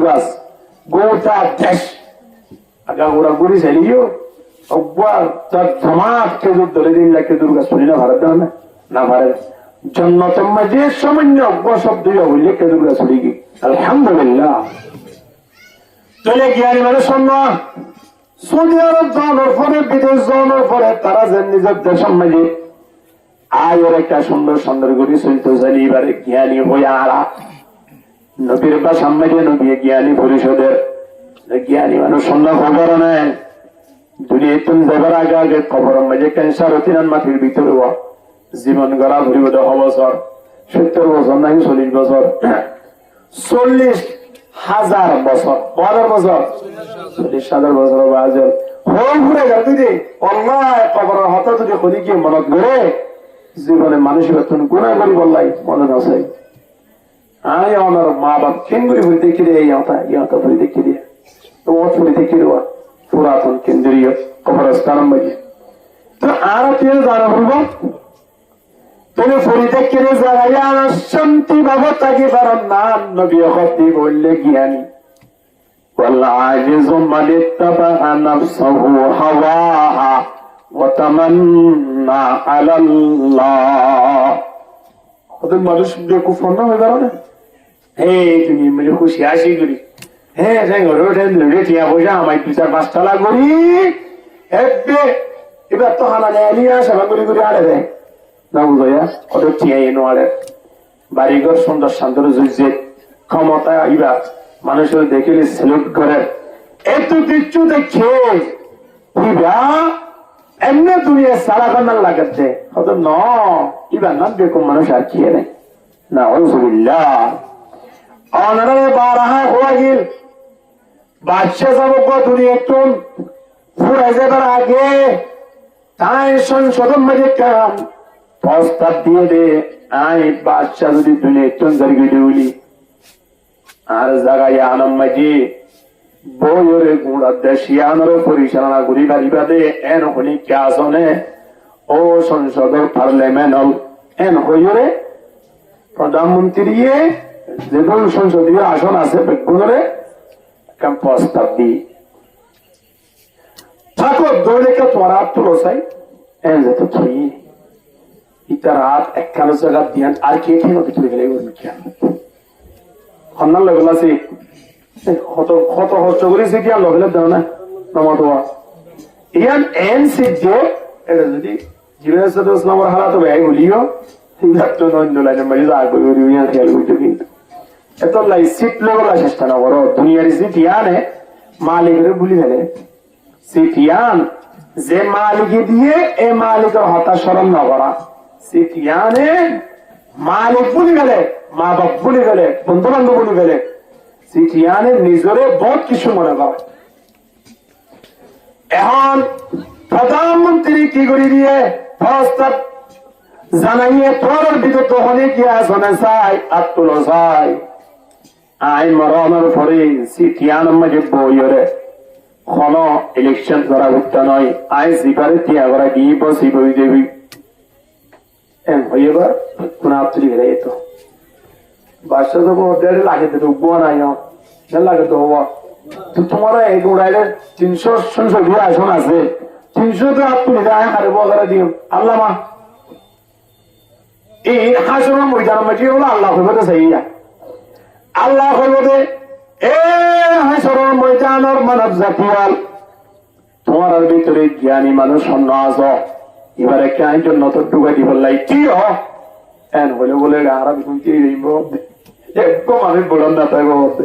গাছ গোটা দেশ আগা গোড়া গুড়ি চালিও অব্বার তার ধমাক খেজুর ধরে দিন খেজুর গাছ শুনি না ভারত না ভারত জন্নতম যে সামান্য অজ্ঞ শব্দ হইলে খেজুর গাছ ছড়ি গিয়ে আলহামদুলিল্লাহ চলে জ্ঞানী মানুষ সম্মান সৌদি আরব যাওয়ার পরে বিদেশ যাওয়ার পরে তারা যে নিজের দেশের মাঝে আয়ের একটা সুন্দর সুন্দর করে চলতে জানি এবারে জ্ঞানী হয়ে আড়া নবীর বা সামনে নবী জ্ঞানী পরিষদের জ্ঞানী মানুষ সন্ধ্যা খবর নেন দুনিয়া তুমি যাবার আগে আগে খবর মাঝে ক্যান্সার অতিনান মাটির ভিতরে জীবন গড়া ভরিব 10 বছর 70 বছর নাকি 40 বছর 40,000 বছর 1000 বছর 40,000 বছর বাজল হল ঘুরে যাবি রে আল্লাহ কবরের হতা যদি করি কি মনত করে জীবনে মানুষের তুমি গুনাহ করি বললাই মনে আছে আয় আমার মা বাপ কেন্দ্রীয় ভরি দেখি রে ইহতা ভরি দেখি রে তো ভরি দেখি রে পুরাতন কেন্দ্রীয় কবরস্থান মাঝে তো আর কেউ জানা বলবো তুমি ভরি দেখি রে জায়গা শান্তি বাবা তাকে পারেন না নবী হতি বললে জ্ঞানী والعاجز من اتبع نفسه هواها وتمنى على الله ওদের মানুষ বেকুফ না হয়ে গেল না এই তুমি মানে খুশি আসি করি হ্যাঁ ঘরে ওঠে টিয়া পয়সা আমার 2-4-5 টাকা করি এবার তো হানা নেয় নিয়ে সেবা করি করে আড়ে দেয় না বুঝা ওদের টিয়া এনো আড়ে বাড়িঘর সুন্দর শান্তর জুইছে ক্ষমতা ইবা মানুষের দেখলে সেলুট করে এত কিচ্ছু দেখে এমনি দুনিয়া সারা কান্নার লাগাচ্ছে হত ন ইবার নাম দেখুন মানুষ আর খেয়ে নেই না ওজুবিল্লাহ অনারে বারাহা হওয়া গিল বাদশা যাবক দুনিয়া একটু ফুরাই যাবার আগে তাই সংশোধন মাঝে কাম প্রস্তাব দিয়ে দে আই বাদশা যদি দুনিয়া একটু জায়গা বলি আর জায়গায় আনম মাঝে বইরে গুড়া দেশিয়ানোর পরিচালনা করি বাড়িবাদে এন হলি ক্যাসনে ও সংসদের পার্লামেন্ট এন হইরে প্রধানমন্ত্রী যেগুলো সংসদীয় আসন আছে বেগুনরে প্রস্তাব দি ঠাকুর দৌড়েকে তোমার হাত তুলো চাই এন যেত তুই ইতার হাত একখানো জায়গা দিয়ান আর কে ঠিক তুলে গেলে সন্ধান লেভেল আছে কত কষ্ট করেছে কি আর লেভেলের দেও না নমা ইয়ান এন সিদ্ধে এটা যদি জীবনের সাথে ইসলামের হালাত ব্যয় বলিও তো অন্য লাইনের মাঝে যা করি ইয়ান খেয়াল করতে কিন্তু এত লাই সিট লেভেল চেষ্টা না করো দুনিয়ার সিটিয়ানে মালিকের বলি ফেলে সিটিয়ান যে মালিকে দিয়ে এ মালিকের হতাশ স্মরণ না করা সিটিয়ানে মালিক বলি গেলে মা বাপ বলি গেলে বন্ধু বান্ধব বলি গেলে সিটিয়ানের নিজরে বহুত কিছু মনে করে এখন প্রধানমন্ত্রী কি করে দিয়ে প্রস্তাব জানাইয়ে তোর ভিতর তখনই কি আসনে চাই আর তুলো চাই আই মরণের পরে সিটিয়ান মাঝে বইরে কোন ইলেকশন করা উঠতে নয় আই সিপারে তিয়া করা গিয়ে বসি বই দেবী এবার কোন আপনি গেলে তো বাদশা তো দেড় লাগে তো উঠবো নাই লাগে তো হওয়া তো তোমার এক উড়াইলে 300 সংসদীয় আসন আছে 300 তো আপনি হারবো করে দিও আল্লাহ মা এই হাসনের ময়দান মাটি হলো আল্লাহ হইবে তো সেই আল্লাহ হইবে এ হাসনের ময়দানের মানব জাতিয়াল তোমার ভিতরে জ্ঞানী মানুষ অন্য আস এবারে কেন জন্য তো ডুবাই দিব লাই কি এন হলে বলে আরাম শুনতে একদম আমি বললাম না তাই বলতে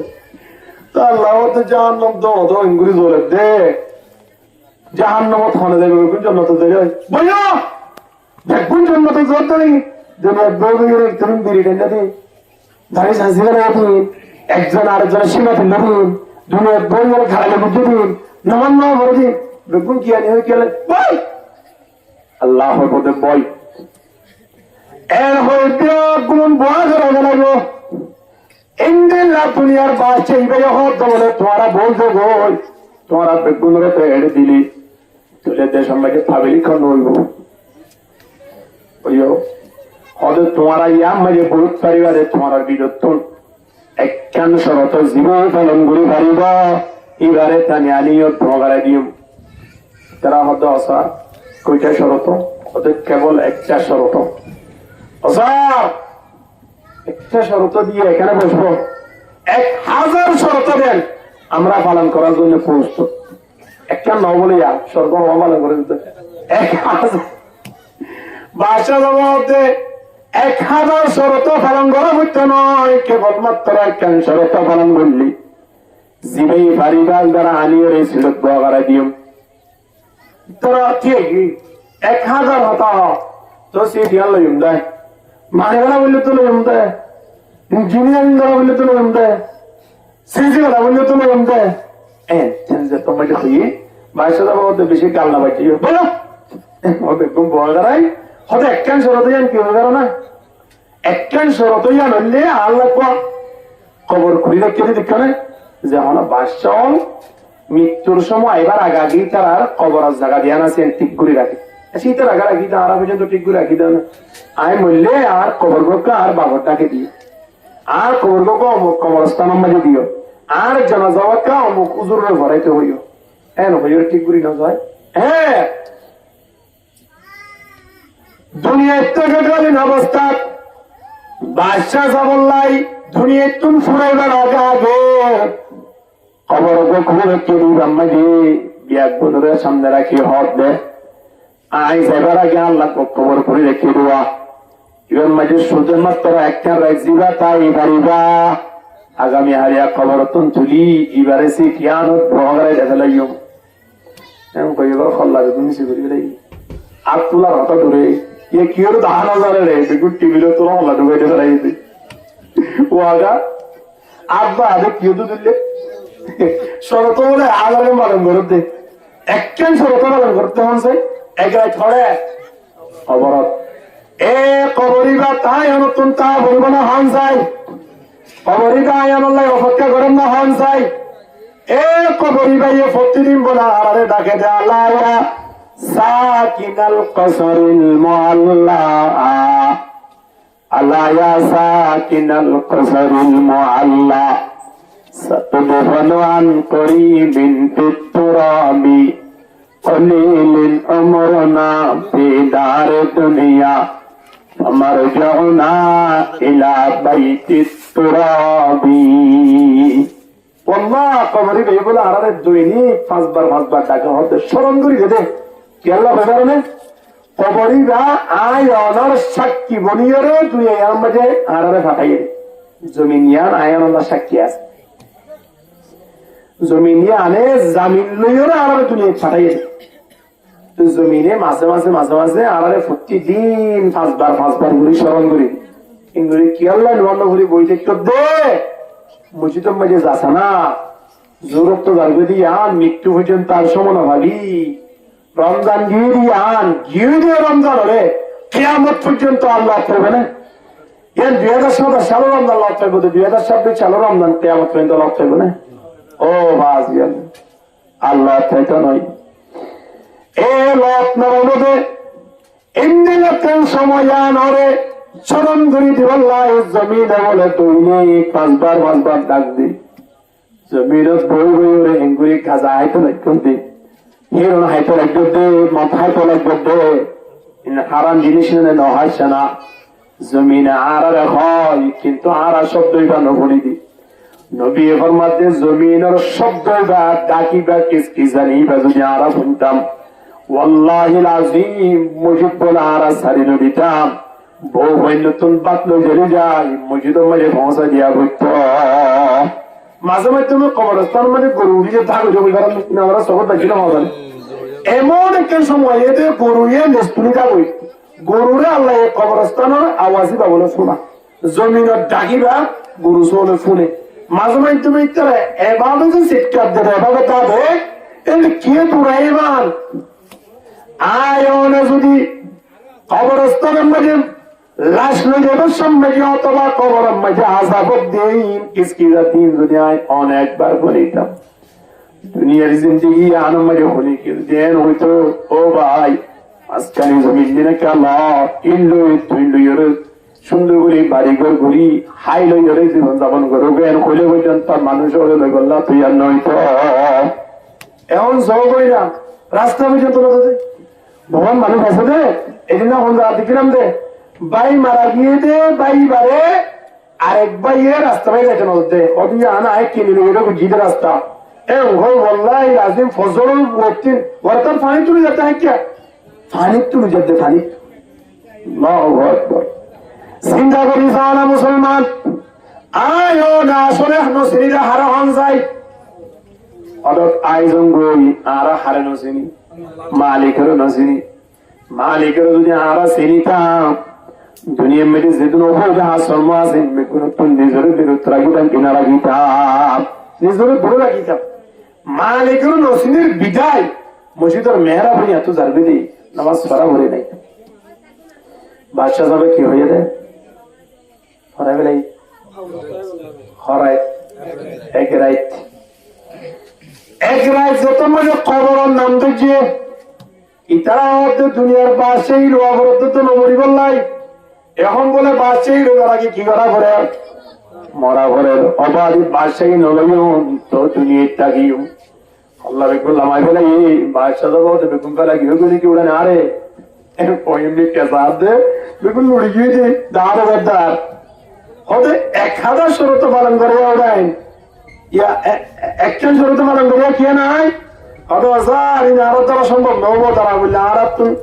তা আল্লাহ তো জাহান্নাম তো অত ইংগুরি জোরে দে জাহান্নামত হনে দেবে কোন জন্য তো দেবে বইয়া দেখুন জন্য তো জোর তো নেই দুনিয়া বইয়ের তুমি বিড়িটা না দাঁড়ি সাজিয়ে রাখুন একজন আরেকজনের সীমা ফেল দিন দুনিয়া বইয়ের খারাপ বুঝে দিন নমান্য ভরে দিন দেখুন কি আনি হয়ে গেলে বই আল্লাহ বলতে বই এর হইতে গুণ বয়া করা লাগবো ইন্দিল্লা দুনিয়ার বাচ্চা এইভাবে হতো বলে তোমারা বলছো বই তোমারা বেগুনরে তো এড়ে দিলি তুলে দেশ আমাকে ফাবিলি খন হইব ওইও হয়তো তোমারা ইয়াম মাঝে বহুত পারিবারে তোমার বিরত্তন একখান শরত জীবন পালন করে পারিব এবারে তানি আনিও তোমার দিও তারা হয়তো আসা কইটা শরত ওদের কেবল একটা শরত আসা একটা শরত দিয়ে এখানে বসবো 1000 শরত দেন আমরা পালন করার জন্য প্রস্তুত একটা ন বলে স্বর্গ পালন করে দিতে 1000 বাসা জবাবতে 1000 শরত পালন করা হইতে নয় কেবলমাত্র একটা শরত পালন করলি জীবে পারিবার দ্বারা আনিয়ে রেছিল দোয়া দিও তোরা ঠিক 1000 হতা তো সে দিয়া লইম দেয় মানে গলা বললে তো লইম দেয় ইঞ্জিনিয়ারিং গলা বললে তো লইম দেয় সিজি গলা বললে তো লইম দেয় তোমাকে হইয়ে বাইশ বেশি গাল না বাইছি বলো একদম বড় দাঁড়াই হয়তো একখান শরত ইয়ান কি হয়ে গেল না একখান শরত ইয়ান হইলে আল্লাহ খবর খুলি রাখতে দেখে যে হলো বাদশাহ মৃত্যুর সময় এবার আগাগি তার আর কবর জায়গা দিয়া না ঠিক করে রাখে শীতের আগা রাখি তারা পর্যন্ত ঠিক করে রাখি দেন আয় মূল্যে আর কবর গোকে আর বাবরটাকে দিও আর কবর গোকে অমুক কবরস্থান মাঝে দিও আর জানাজাওয়াতকে অমুক উজুরের ভরাইতে হইও হ্যাঁ হইও ঠিক করে না যায় হ্যাঁ দুনিয়া ইত্তেকালীন অবস্থা বাদশাহ সাবল্লাই দুনিয়া তুম ফুরাইবার আগে আগে কবর ঘুরে কেড়ি ব্রহ্মাজি বিয়াক বন্ধুরে সামনে রাখি হট দে আই যাইবার আগে আল্লাহ কবর করে রেখে দেওয়া এবার মাঝে সূর্যের মাত্র একটা রাইজিবা তাই পারিবা আগামী হারিয়া খবর তুলি এবারে সে জ্ঞান ভ্রমণে দেখা লাগিও এমন কইবার খল্লাবে তুমি সে করি লাগি আর তোলার হতা ধরে এ কি হলো দাহান হাজারে রে বেগুন টিভিলে তোলা হল্লা ঢুকাই দেখা লাগিয়েছে ও আগা আব্বা আগে কি হতো দিলে শরত বলে আগারে পালন করতে একখান শরত পালন করতে হচ্ছে একরাই ছড়ে অবরত এ কবরিবা তাই নতুন তা বলব না হন চাই কবরিবা আয়ানুল্লাহ অপেক্ষা করেন না হন চাই এ কবরিবা ইয়ে প্রতিদিন বলা আরে ডাকে দে আল্লাহ সাকিনাল কসরিল মুআল্লা আল্লাহ সাকিনাল কসরিল মুআল্লা সাতদফানু আন করিবিন ফিত্তুরাবি কলিলিন উমরনা ফি দার দুনিয়া ফামারজাউনা ইলা বাইতিত তুরাবি আল্লাহ কবরি বেগুলা আরে দৈনিক পাঁচবার ডাকা হতে স্মরণ করি দে কি আল্লাহ বেদারনে কবরিরা আয়নার সাক্ষী বনিয়রে তুই এর মাঝে আরে ফাটাইয়ে জমিনিয়ান আয়নার সাক্ষী আছে জমিনে আনে জামিন লইরে আরে তুই ফাটাইয়ে জমিনে মাঝে মাঝে আরে প্রতিদিন পাঁচবার করে স্মরণ করি কিন্তু কি আল্লাহ নন্দ করে বই দেখতে দে মুজিদ মাঝে যাচ্ছে না জোরক তো গার্বে দিয়ে আন মৃত্যু পর্যন্ত তার সমান ভাবি রমজান গিয়ে দিয়ে আন গিয়ে দিয়ে রমজান হলে কেয়ামত পর্যন্ত আল্লাহ করবে না এর 2027 সালের রমজান লাভ থাকবে 2026 সালের রমজান কেয়ামত পর্যন্ত লাভ থাকবে না ও বাস গেল আল্লাহ থাইতো নয় এ লাভ না বলবে এমনি লোকের সময় আনরে স্মরণ করি দিবাল্লাহ জমিনে বলে তুই পাঁচবার ডাক দি জমিনত বই ওরে হেঙ্গুরি কাজা হাইতো লাগবে হিরণ হাইতো লাগবে দে মাথা হাইতো লাগবে দে হারাম জিনিস নহাইছে না জমিনে আরারে হয় কিন্তু আরা শব্দই বা নবনি দি নবী এর মধ্যে জমিনের শব্দ বা ডাকি বা কি জানি বা যদি আরা শুনতাম ওয়াল্লাহিল আযীম মুজিব বলে আরা সারি নবীতাম বউ হয় নতুন বাতলো জেলে যায় মসজিদের মাঝে পৌঁছা দিয়া বইত মাঝে মাঝে তুমি কবরস্থান মানে গরু উড়িয়ে থাকো জমি করার আমরা সবর দেখি না মজান এমন একটা সময় এতে গরুয়ে নেস্তুনি থাকবই গরুরে আল্লাহ কবরস্থানের আওয়াজই পাবো না শোনা জমিনের ডাকিবা গরু শোনে শুনে মাঝে মাঝে তুমি এভাবে যে চিৎকার দেবে এভাবে তা দেখ এলে কে তোরা এবার আয়নে যদি কবরস্থানের মাঝে লাশ নজরের সামনে গিয়ে অথবা কবরের মাঝে আযাব দিন কিসকিরা দিন দুনিয়ায় অনেকবার বলিতাম দুনিয়ার জিন্দেগি আনন্দ মাঝে হলি কি দেন হইতো ও ভাই আজকালি জমিন দিনে কালা ইন্ডো ইন্ডো সুন্দর করে বাড়িঘর ঘুরি হাই লইরে জীবন যাপন করো জ্ঞান কইলে পর্যন্ত মানুষ হলে গল্লা তুই আর নয়তো এমন সব করি না রাস্তা পর্যন্ত ভগবান মানুষ আছে দে এদিন না হন্ডা দেখিলাম দে বাই মারা গিয়ে দে বাই বারে আরেক বাই রাস্তা বাই গেছে নদে অদিয়া আনা এক কিনে এটা জিদের রাস্তা এ ওই বললাই আজিম ফজল ওয়াক্তিন ওয়াতার পানি তুলে যেতে হয় কি পানি তুলে যেতে পানি আল্লাহু আকবার চিন্তা করি জানা মুসলমান আয়ো না আসলে নসিরা হারা হন যায় অদক আইজন গই আরা হারে নসিনি মালিকের নসিনি মালিকের যদি আরা চিনিতাম দুনিয়ার মেয়েদের যেদিন ওপরে হাসর্ম আছে নিজের বিরুদ্ধে রাখিতাম কিনা রাখিতাম নিজের ধরে রাখিতাম মালিকের নসিনের বিদায় মসজিদের মেহরা ভরি এত জানবে দিই নামাজ পড়া ভরে নাই বাদশাহ যাবে কি হয়ে যায় হরাবে নাই হরায় এক রাত যত মানে কবরের নাম দেখিয়ে ইতারা দুনিয়ার বাসেই রোয়া ভরত তো নমরি বললাই এখন বলে বাসেই রোগার আগে কি করা ভরে মরা ভরের অবাধি বাসেই নলইও তো দুনিয়ার তাকিও আল্লাহ বেকুল আমায় বলে এই বাদশাহ যাবো তো বেকুল বেলা গিয়ে গেলে কি উড়ানে আরে এমনি কেসার দে বেকুল উড়ে গিয়ে দে দাঁড় দাঁড় হতে 1000 শরত পালন করে ওরাই ইয়া একজন শরত পালন করে কি নাই হতে হাজার আরো তারা সম্ভব নব তারা বললে আর তুমি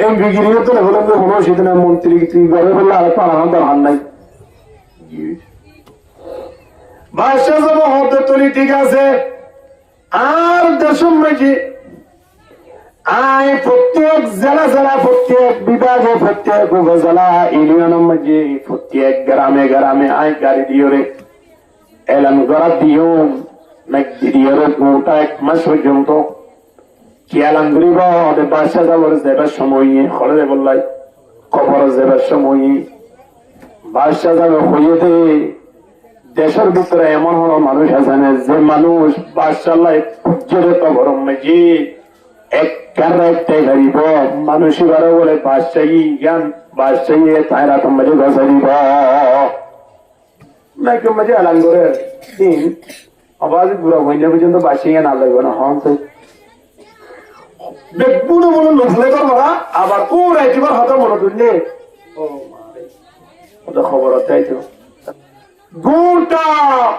এমপি গিরি তো হলো কোনো সেদিন মন্ত্রী ঘরে বললে আর পালানোর দরকার নাই বাসা যাব হতে তৈরি ঠিক আছে আর দেশের মাঝে আয় প্রত্যেক জেলা জেলা প্রত্যেক বিভাগে প্রত্যেক উপজেলা ইউনিয়নের মাঝে প্রত্যেক গ্রামে গ্রামে আয় গাড়ি দিয়ে রে এলান করা দিও দিয়ে রে গোটা 1 মাস পর্যন্ত কি এলান করিব বাসা যাবার যাবার সময় হলে বললাই খবর যাবার সময় বাসা যাবে হইয়ে দে দেশের ভিতরে এমন হলো মানুষ আছে না যে মানুষ বাসাল্লাই জোরে কবর মাঝে এক কারাইতে গাড়িব মানুষ বারো বলে বাদশাহী জ্ঞান বাদশাহী তাইরা তোমাদের গসারিব নাকি মাঝে এলান করে দিন আবার বুড়া হইলে পর্যন্ত বাদশাহী না লাগবে না হন তো বেগুন বলে লোকলে তো মারা আবার ও রাইটিবার হাতে মনে করলে ওটা খবর তাই তো গোটা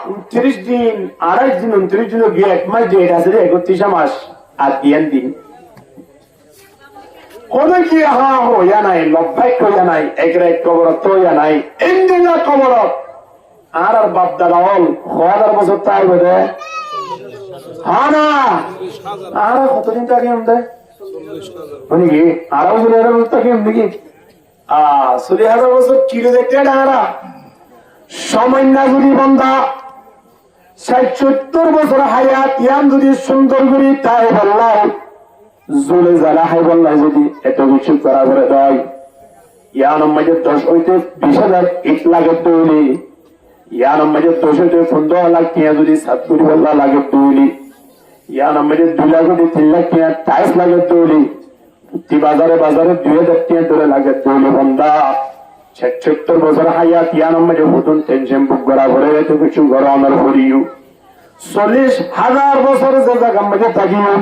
29 দিন 28 দিন 29 দিন গিয়ে 1 মাস ডেট আছে 31 মাস আর দিন কোথায় কি হা হইয়া নাই লব্বাইক হইয়া নাই এক কবরত হইয়া নাই ইন্দিনা কবরত আর বাপ দাদা হল 1000 বছর তাই বোধে হ্যাঁ না আর কতদিন তাকে আমাদের মানে কি আরো 40,000 বছর তাকে দেখি 40,000 বছর কিলো দেখতে ডাঙারা সামান্য যদি বন্ধা 60-70 বছর হায়াত ইয়ান যদি সুন্দর করি তাই বললাই জলে জ্বালা হাই বললাই যদি এত কিছু করা করে দেয় ইয়ান মাঝে 10 হইতে 20,000 ইট লাগে তৈরি ইয়ান মাঝে 10 হইতে 15 লাখ টিয়া যদি 70 বললা লাগে তৈরি ইয়ান মাঝে 2 লাখ হইতে 3 লাখ টিয়া টাইস লাগে তৈরি বাজারে 2000 টিয়া ধরে লাগে তৈরি বন্ধা 70 বছর হায়াত ইয়ান মাঝে হুতুন টেনশন বুক করা করে এত কিছু করা আমার করিও 40,000 বছর যে জায়গা মাঝে থাকিও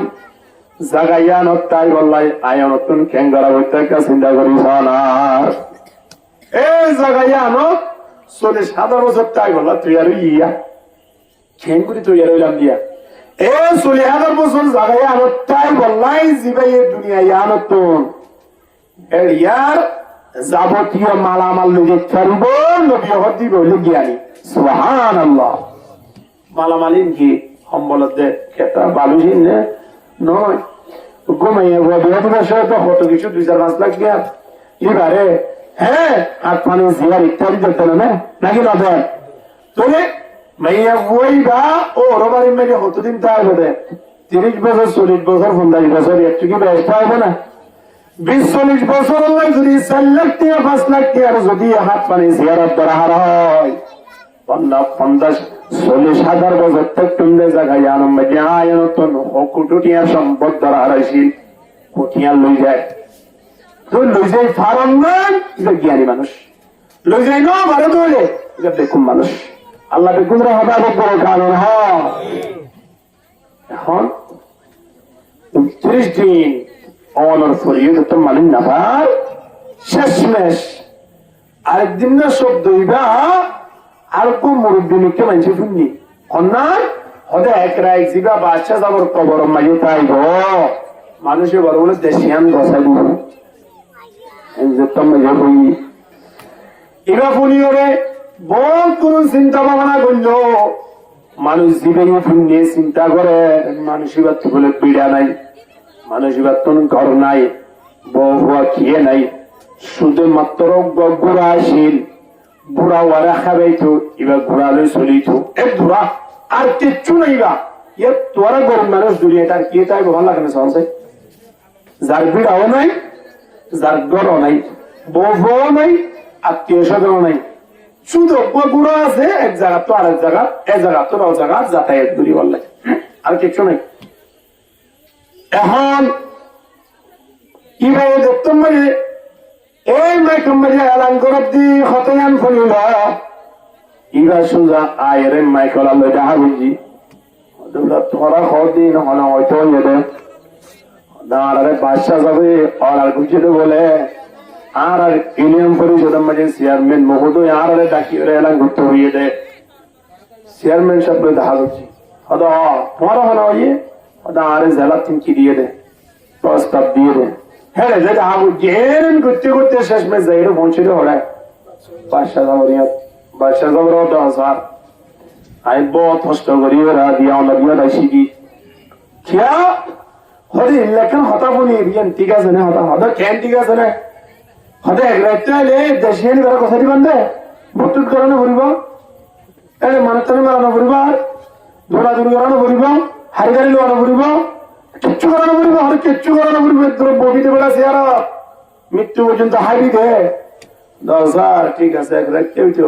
জায়গা ইয়ান তাই বললাই আয়ন নতুন ক্যাঙ্গারা হইতে চিন্তা করিস না এই জায়গা ইয়ান 40,000 বছর তাই বললা তুই আর ইয়া খেঙ্গুরি তুই আর হইলাম দিয়া এ 40,000 বছর জায়গা ইয়ান তাই বললাই জিবাই দুনিয়া ইয়ান নতুন এর ইয়ার যাবতীয় মালামাল লোকে ছাড়ব নবী হদি বলে জ্ঞানী সুবহানাল্লাহ মালামালিন কি সম্বলতে খেতা বালুহীন নয় ঘুমাইয়া বিহাদিনের সাথে তো কত কিছু 2-4-5 লাখ গিয়া এবারে হ্যাঁ হাত পানি জিয়ার ইত্যাদি করতে না নাকি নয় তোলে মাইয়া বইবা ও রবারি মেয়ে কতদিন তাই বোধে 30 বছর 40 বছর 45 বছর একটু কি ব্যস্ত হবে না 20-40 বছর যদি 4 লাখ টাকা 5 লাখ টাকা যদি হাত পানি জিয়ারত করা হয় 50-40,000 বছর থেকে তুমি জায়গায় জানো যে আয়নতন কোটিয়ার সম্পদ ধরা হারাইছি কোটিয়ার লই যায় তো লই যাই ফারম নাই জ্ঞানী মানুষ লই যাই না ভারত হইলে দেখুন মানুষ আল্লাহ বেগুন হবে বড় কারণ হয় এখন 30 দিন অনর ফরিয়ে তো মালিন না ভাই শেষমেশ আরেকদিন না সব দইবা আর কোন মুরব্বীকে মানছে শুননি অন্যায় হতে একরাই জিবা বাচ্চা যাবর কবর মাঝে তাইব মানুষের বড় বলে দেশিয়ান বসাই দিব এবার ফুনিওরে বহুত কোন চিন্তা ভাবনা করল মানুষ জীবে নিয়ে চিন্তা করে মানুষের বলে পীড়া নাই মানুষের ঘর নাই বউ বুয়া খেয়ে নাই শুধুমাত্র গুড়া আসিল বুড়া ওয়ারা খাবাইতো এবার ঘোড়া লই চলিত এক ধরা আর কিচ্ছু নাইবা ইয়ে তোরা গরিব মানুষ দুনিয়াটার কি তাই ভালো লাগে না সহজে যার বিড়াও নাই যার গড়ও নাই বউ নাই আত্মীয় স্বজন নাই শুধু গুড়া আছে এক জায়গা তো আরেক জায়গা এক জায়গা তো ও জায়গা যাতায়াত করি বললাই আর কিচ্ছু নাই এখন কিভাবে দেখতাম মানে এই মাইকম মাঝে এলান করে দি হতায়ান ফলিল ইবা সুজা আয়ের মাইকল আলো দেখা বুঝি তোরা দিন হলে হয়তো যেতে দাঁড়ারে বাদশা যাবে আর বুঝিতে বলে আর ইউনিয়ন পরিষদের মাঝে চেয়ারম্যান মহোদয় আর ডাকি এলান করতে হইয়ে দেয় চেয়ারম্যান সাহেব দেখা করছি হয়তো তোমার হলো হইয়ে হয়তো আর জেলা তিনকি দিয়ে দেয় প্রস্তাব দিয়ে দেয় হ্যাঁ যেটা আগুন জেন করতে করতে শেষ মেশ যাই পৌঁছে হড়ায় বাদশাহ যাবর 10,000 আই বহুত কষ্ট করি ওরা দিয়া অনবিয়া শিখি খেয়া হরে লেখেন হতা বলি বিয়ান ঠিক আছে না হতা হতা কেন ঠিক আছে না হতে এক রাত্রে আইলে দেশে বেড়া কথা দিবেন দে ভোট করানো ভরিব এলে মানুষ মারানো ভরিব দৌড়াদৌড়ি করানো ভরিব হারি গাড়ি লোয়ানো ভরিব কিচ্ছু করানো ভরিব হরে কিচ্ছু করানো ভরিব তোর ববিতে বেড়া চেয়ার মৃত্যু পর্যন্ত হাইবি দে 10,000 ঠিক আছে এক রাত্রে হইতো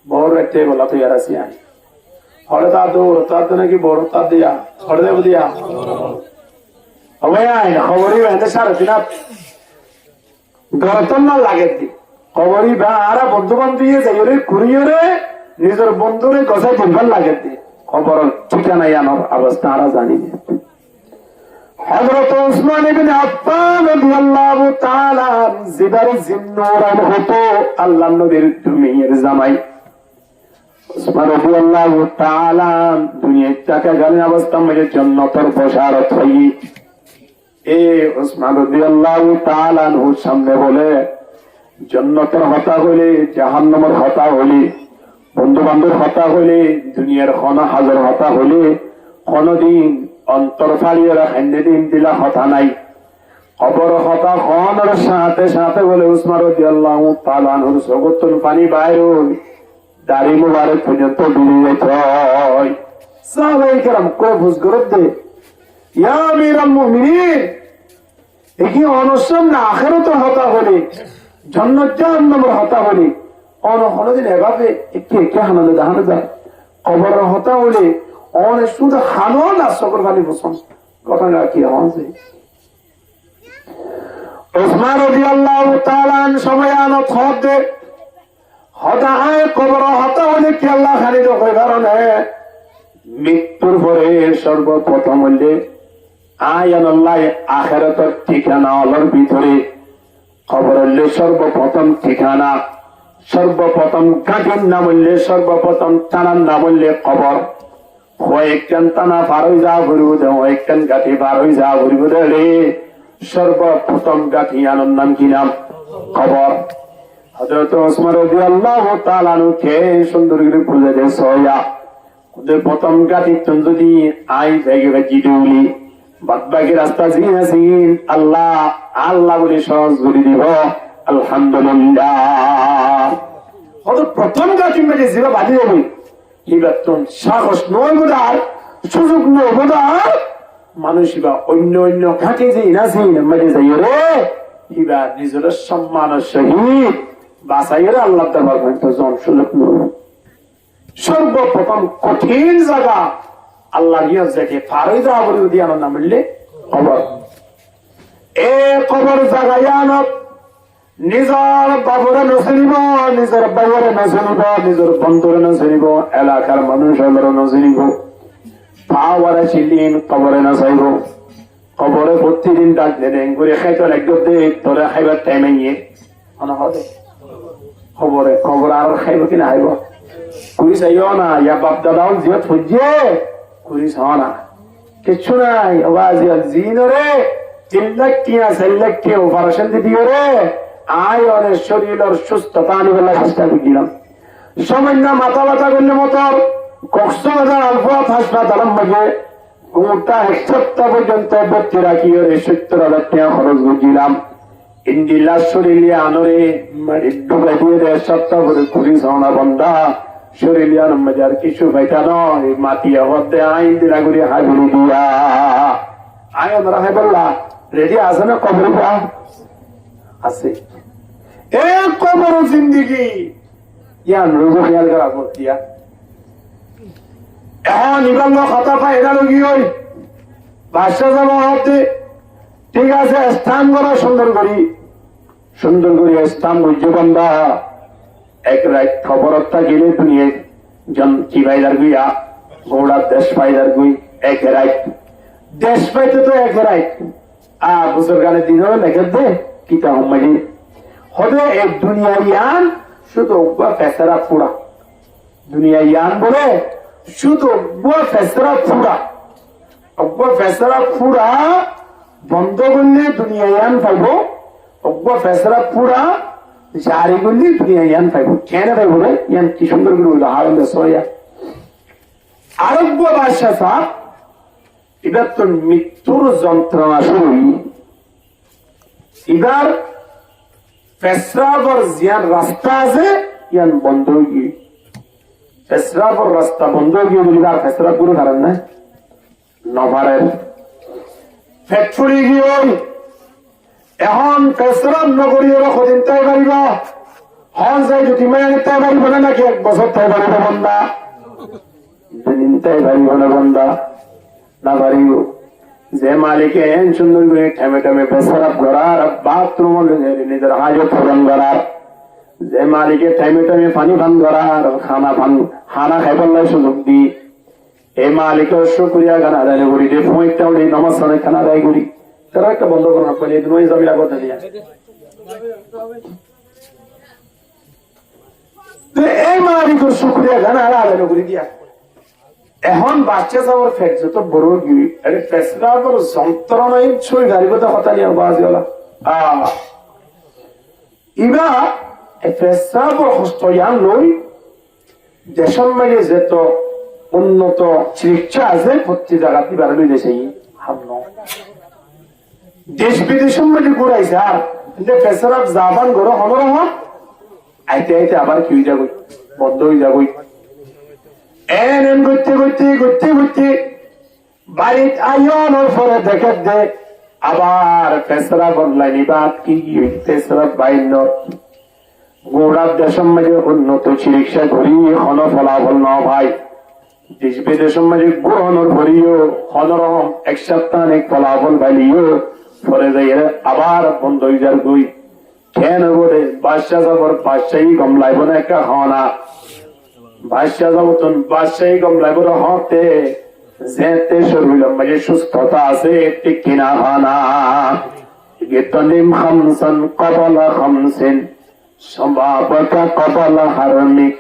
বড় রাত্রে বলা তো ইয়ার আছি আমি হরে তার দৌড় তার তো নাকি বড় তার দিয়া হরে দেব দিয়া খবরই এতে সারা দিন দরতন না লাগে দি খবরই বা আর বন্ধু বান্ধব যাই কুড়িয়ে নিজের বন্ধুরে গছাই দুর্বল লাগে দি খবর ঠিকানা আনার অবস্থা আমরা জানি না হযরত উসমান ইবনে আফফান রাদিয়াল্লাহু তাআলা জিবার জিন্নুরান হতো আল্লাহর নবীর দুনিয়ার জামাই উসমান রাদিয়াল্লাহু তাআলা দুনিয়ার টাকা গানে অবস্থা মধ্যে জান্নাতের বশারত হই এ উসমান রাদিয়াল্লাহু তাআলা নূর সামনে বলে জান্নাতের হতা হইলে জাহান্নামের হতা হইলে বন্ধু বান্ধব হতা হইলে দুনিয়ার খানা হাজার হতা হইলে কোনদিন অন্তর ফাড়িয়ে রাখেন দিন দিলা হতা নাই খবর হতা খনের সাথে সাথে বলে উসমান রাদিয়াল্লাহু তাআলা নূর সগতন পানি বাইরে দাড়ি মুবারক পর্যন্ত ডুবে যায় সাহাবায়ে কেরাম করে বুঝ করে দে ইয়া আমিরুল মুমিনিন একি অনসম না আখিরাতের হতা হলে জান্নাত জাহান্নামের হতা হলে কোনদিন এভাবে একটু একটু হানালে দেখানো যায় কবরের হতা হলে অনেক শুধু হানো না সকর খালি বসন ঘটনা কি হচ্ছে উসমান রাদিয়াল্লাহু তাআলা সময় আনো থদে হতা হয় কবর হতা হলে কি আল্লাহ খালি তো কই কারণে মৃত্যুর পরে সর্বপ্রথম হইলে আয়াল্লাহ আখিরাতের ঠিকানা আলোর ভিতরে খবর হইলে সর্বপ্রথম ঠিকানা সর্বপ্রথম গাঁটির নাম হইলে সর্বপ্রথম টানার নাম হইলে কবর কয়েকটান টানা পার হয়ে যাওয়া ঘুরিব দে কয়েকটান গাঁঠি পার হয়ে যাওয়া ঘুরিব দে রে সর্বপ্রথম গাঁঠি আনোর নাম কি নাম কবর হযরত উসমান রাদিয়াল্লাহু তাআলা কে সুন্দর করে বুঝে দে সয়া ওদের প্রথম গাঁঠি তুন যদি আই জায়গা জিডুলি বাদবাকি রাস্তা জিনাসিন আল্লাহ আল্লাহ বলে সহজ করে দিব আলহামদুলিল্লাহ ওদের প্রথম গাঁঠি মেজে জিরা বাঁধি দেবে ইবাতন সাহস নয় বোধার সুযোগ নয় বোধার মানুষ ইবা অন্য অন্য ঘাটে যে নাসিন মেজে যাই রে ইবা নিজের সম্মান সহিত বাসাইরে আল্লাহ দরবার পর্যন্ত জন সুযোগ নয় সর্বপ্রথম কঠিন জায়গা আল্লাহ নিয়ে দেখে ফারই যাওয়া বলে যদি আনন্দ না মিললে খবর এ খবর জায়গায় আনত নিজের বাবুরে নচিনিব নিজের বাইরে নচিনিব নিজের বন্ধুরে নচিনিব এলাকার মানুষের নচিনিব পাওয়ারে চিলিন খবরে নাচাইব খবরে প্রতিদিন ডাক দেন করে খাইতে লাগবে দে তোরে খাইবার টাইম নিয়ে খবরে খবর আর খাইব কিনা খাইব কুড়ি চাইও না ইয়া বাপ দাদাও জিও খুঁজছে কুড়ি চাও না কিচ্ছু নাই জিনরে 3 লাখ টিয়া 4 লাখ টিয়া অপারেশন দিও রে আয় অনেক শরীরের সুস্থতা আনিবেলা চেষ্টা করছিলাম সামান্য মাথা ব্যথা করলে মতর কক্সবাজার আলফাত হাসপাতালের মাঝে গোটা 1 সপ্তাহ পর্যন্ত ভর্তি রাখি 70,000 টাকা খরচ করছিলাম ইন্দিলা শরীরে আনরে ঢুকে দিয়ে 1 সপ্তাহ করে ঘুরি সাওনা বন্ধা শরীরিয়ার মাঝে আর কিছু পাইতা নয় মাতিয়া হতে আইন দিলা করে হাজিরি দিয়া আয় আমরা হাই বললা রেডি আছে না কবর আছে এ কবর জিন্দিগি ইয়ান রোজ খেয়াল করা দিয়া এখন নিবাল্য কথা পাই এটা লগি ওই বাদশা যাব হতে ঠিক আছে স্থান করা সুন্দর করি স্থান বুঝে বন্ধা এক রাত খবরত থাকিলে তুমি জন কি বাইদার গুইয়া গৌড়া দেশ পাইদার গুই এক রাত দেশ পাইতে তো এক রাত বুঝর গানে দিন লেখে দে কিতা হমাই হলে এই দুনিয়া ইয়ান শুধু ফেসরা ফুড়া দুনিয়া ইয়ান বলে শুধু ফেসরা ফুড়া ফেসরা ফুড়া বন্ধ করলে দুনিয়া ইয়ান পাইব ফেসরা ফুড়া জারি করলে দুনিয়া ইয়ান পাইব কেন পাইব রে ইয়ান কি সুন্দর করে উদাহরণ দেশ আরব্য বাদশাহ সাহেব এবার তো মৃত্যুর যন্ত্রণা শুরু এবার পেশরাবর জিয়ান রাস্তা আছে ইয়ান বন্ধ হয়ে গিয়ে পেশরাবর রাস্তা বন্ধ হয়ে গিয়ে বলি আর পেশরাব গুলো কারণ না নভারের ফ্যাক্টরি গিয়ে এখন পেশরাব নগরীয় কদিন তাই পারিব হন যাই যদি মেয়ে তাই পারিব না নাকি এক বছর তাই পারিব বন্ধা দুদিন তাই পারিব না বন্ধা না পারিব যে মালিকে এন সুন্দর করে ঠেমে ঠেমে পেশারাপ করার বাথরুম নিজের হাজত পূরণ করার যে মালিকে ঠেমে ঠেমে পানি পান করার খানা খাইবার সুযোগ দি এই মালিকের শুক্রিয়া গান আদায় করি যে ফোঁটা উঠে নমস্কার খানা আদায় করি তারা একটা বন্ধ করার ফলে নয় যাবি কথা নিয়ে এই মালিকের শুক্রিয়া গান আদায় করি দিয়া এখন বাচ্চা যাওয়ার ফেক যত বড় গিয়ে পেশরাবর যন্ত্রণায় ছুঁই গাড়িব কথা নিয়ে বাজলা ইবা পেশরাবর হস্তয়ান লই দেশের মাঝে যেত উন্নত চিকিৎসা আছে প্রতি জায়গাতে বাড়ানো দেশে দেশ বিদেশের মাঝে ঘুরাইছে আর পেশরাব যাবান ঘরে হনর আইতে আইতে আবার কি হয়ে যাবই বন্ধ হয়ে যাবই এন করতে করতে করতে করতে বাড়িতে আইনের পরে দেখে দে আবার পেশরা বদলাইনি বাদ কি পেশরা বাইন গোড়ার দেশের মাঝে উন্নত চিকিৎসা করি হন ফলাফল ন ভাই দেশ বিদেশের মাঝে গ্রহণের ভরিও হনরহম এক সপ্তাহ এক ফলাফল পাইলিও পরে যাই আবার বন্ধ হয়ে যার গই কেন বলে বাদশাহ যাবার বাদশাহী গমলাইব না একটা হনা বাদশাহ যাবতন বাদশাহী গমলাইব হতে যেতে শরীর মাঝে সুস্থতা আছে ঠিক কিনা হানা গেতনিম খামসান কবলা খামসিন সম্ভাবতা কবলা হারমিক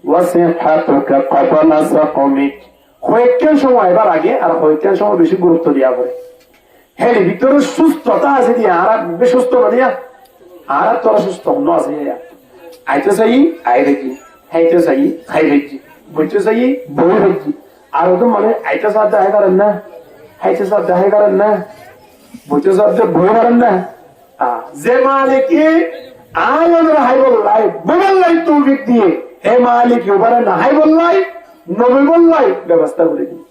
ওয়াসিহাতুকা কবলা সাকমিক কয়েকটা সময় এবার আগে আর কয়েকটা সময় বেশি গুরুত্ব দিয়া করে হ্যাঁ ভিতরে সুস্থতা আছে দিয়া আর বেশি সুস্থ না দিয়া আর তোরা সুস্থ অন্য আছে আইতে চাই আই দেখি খাইতে চাই খাই ফেলছি বইতে চাই বই ফেলছি আর তো মানে আইতে সাথে দেখা করেন না খাইতে সাথে দেখা করেন না বইতে সাথে বই করেন না যে মালিকে আয়োজন হাই বললাই বললাই তৌফিক দিয়ে হে মালিক ওবারে না হাই বললাই নবী বললাই ব্যবস্থা করে দিই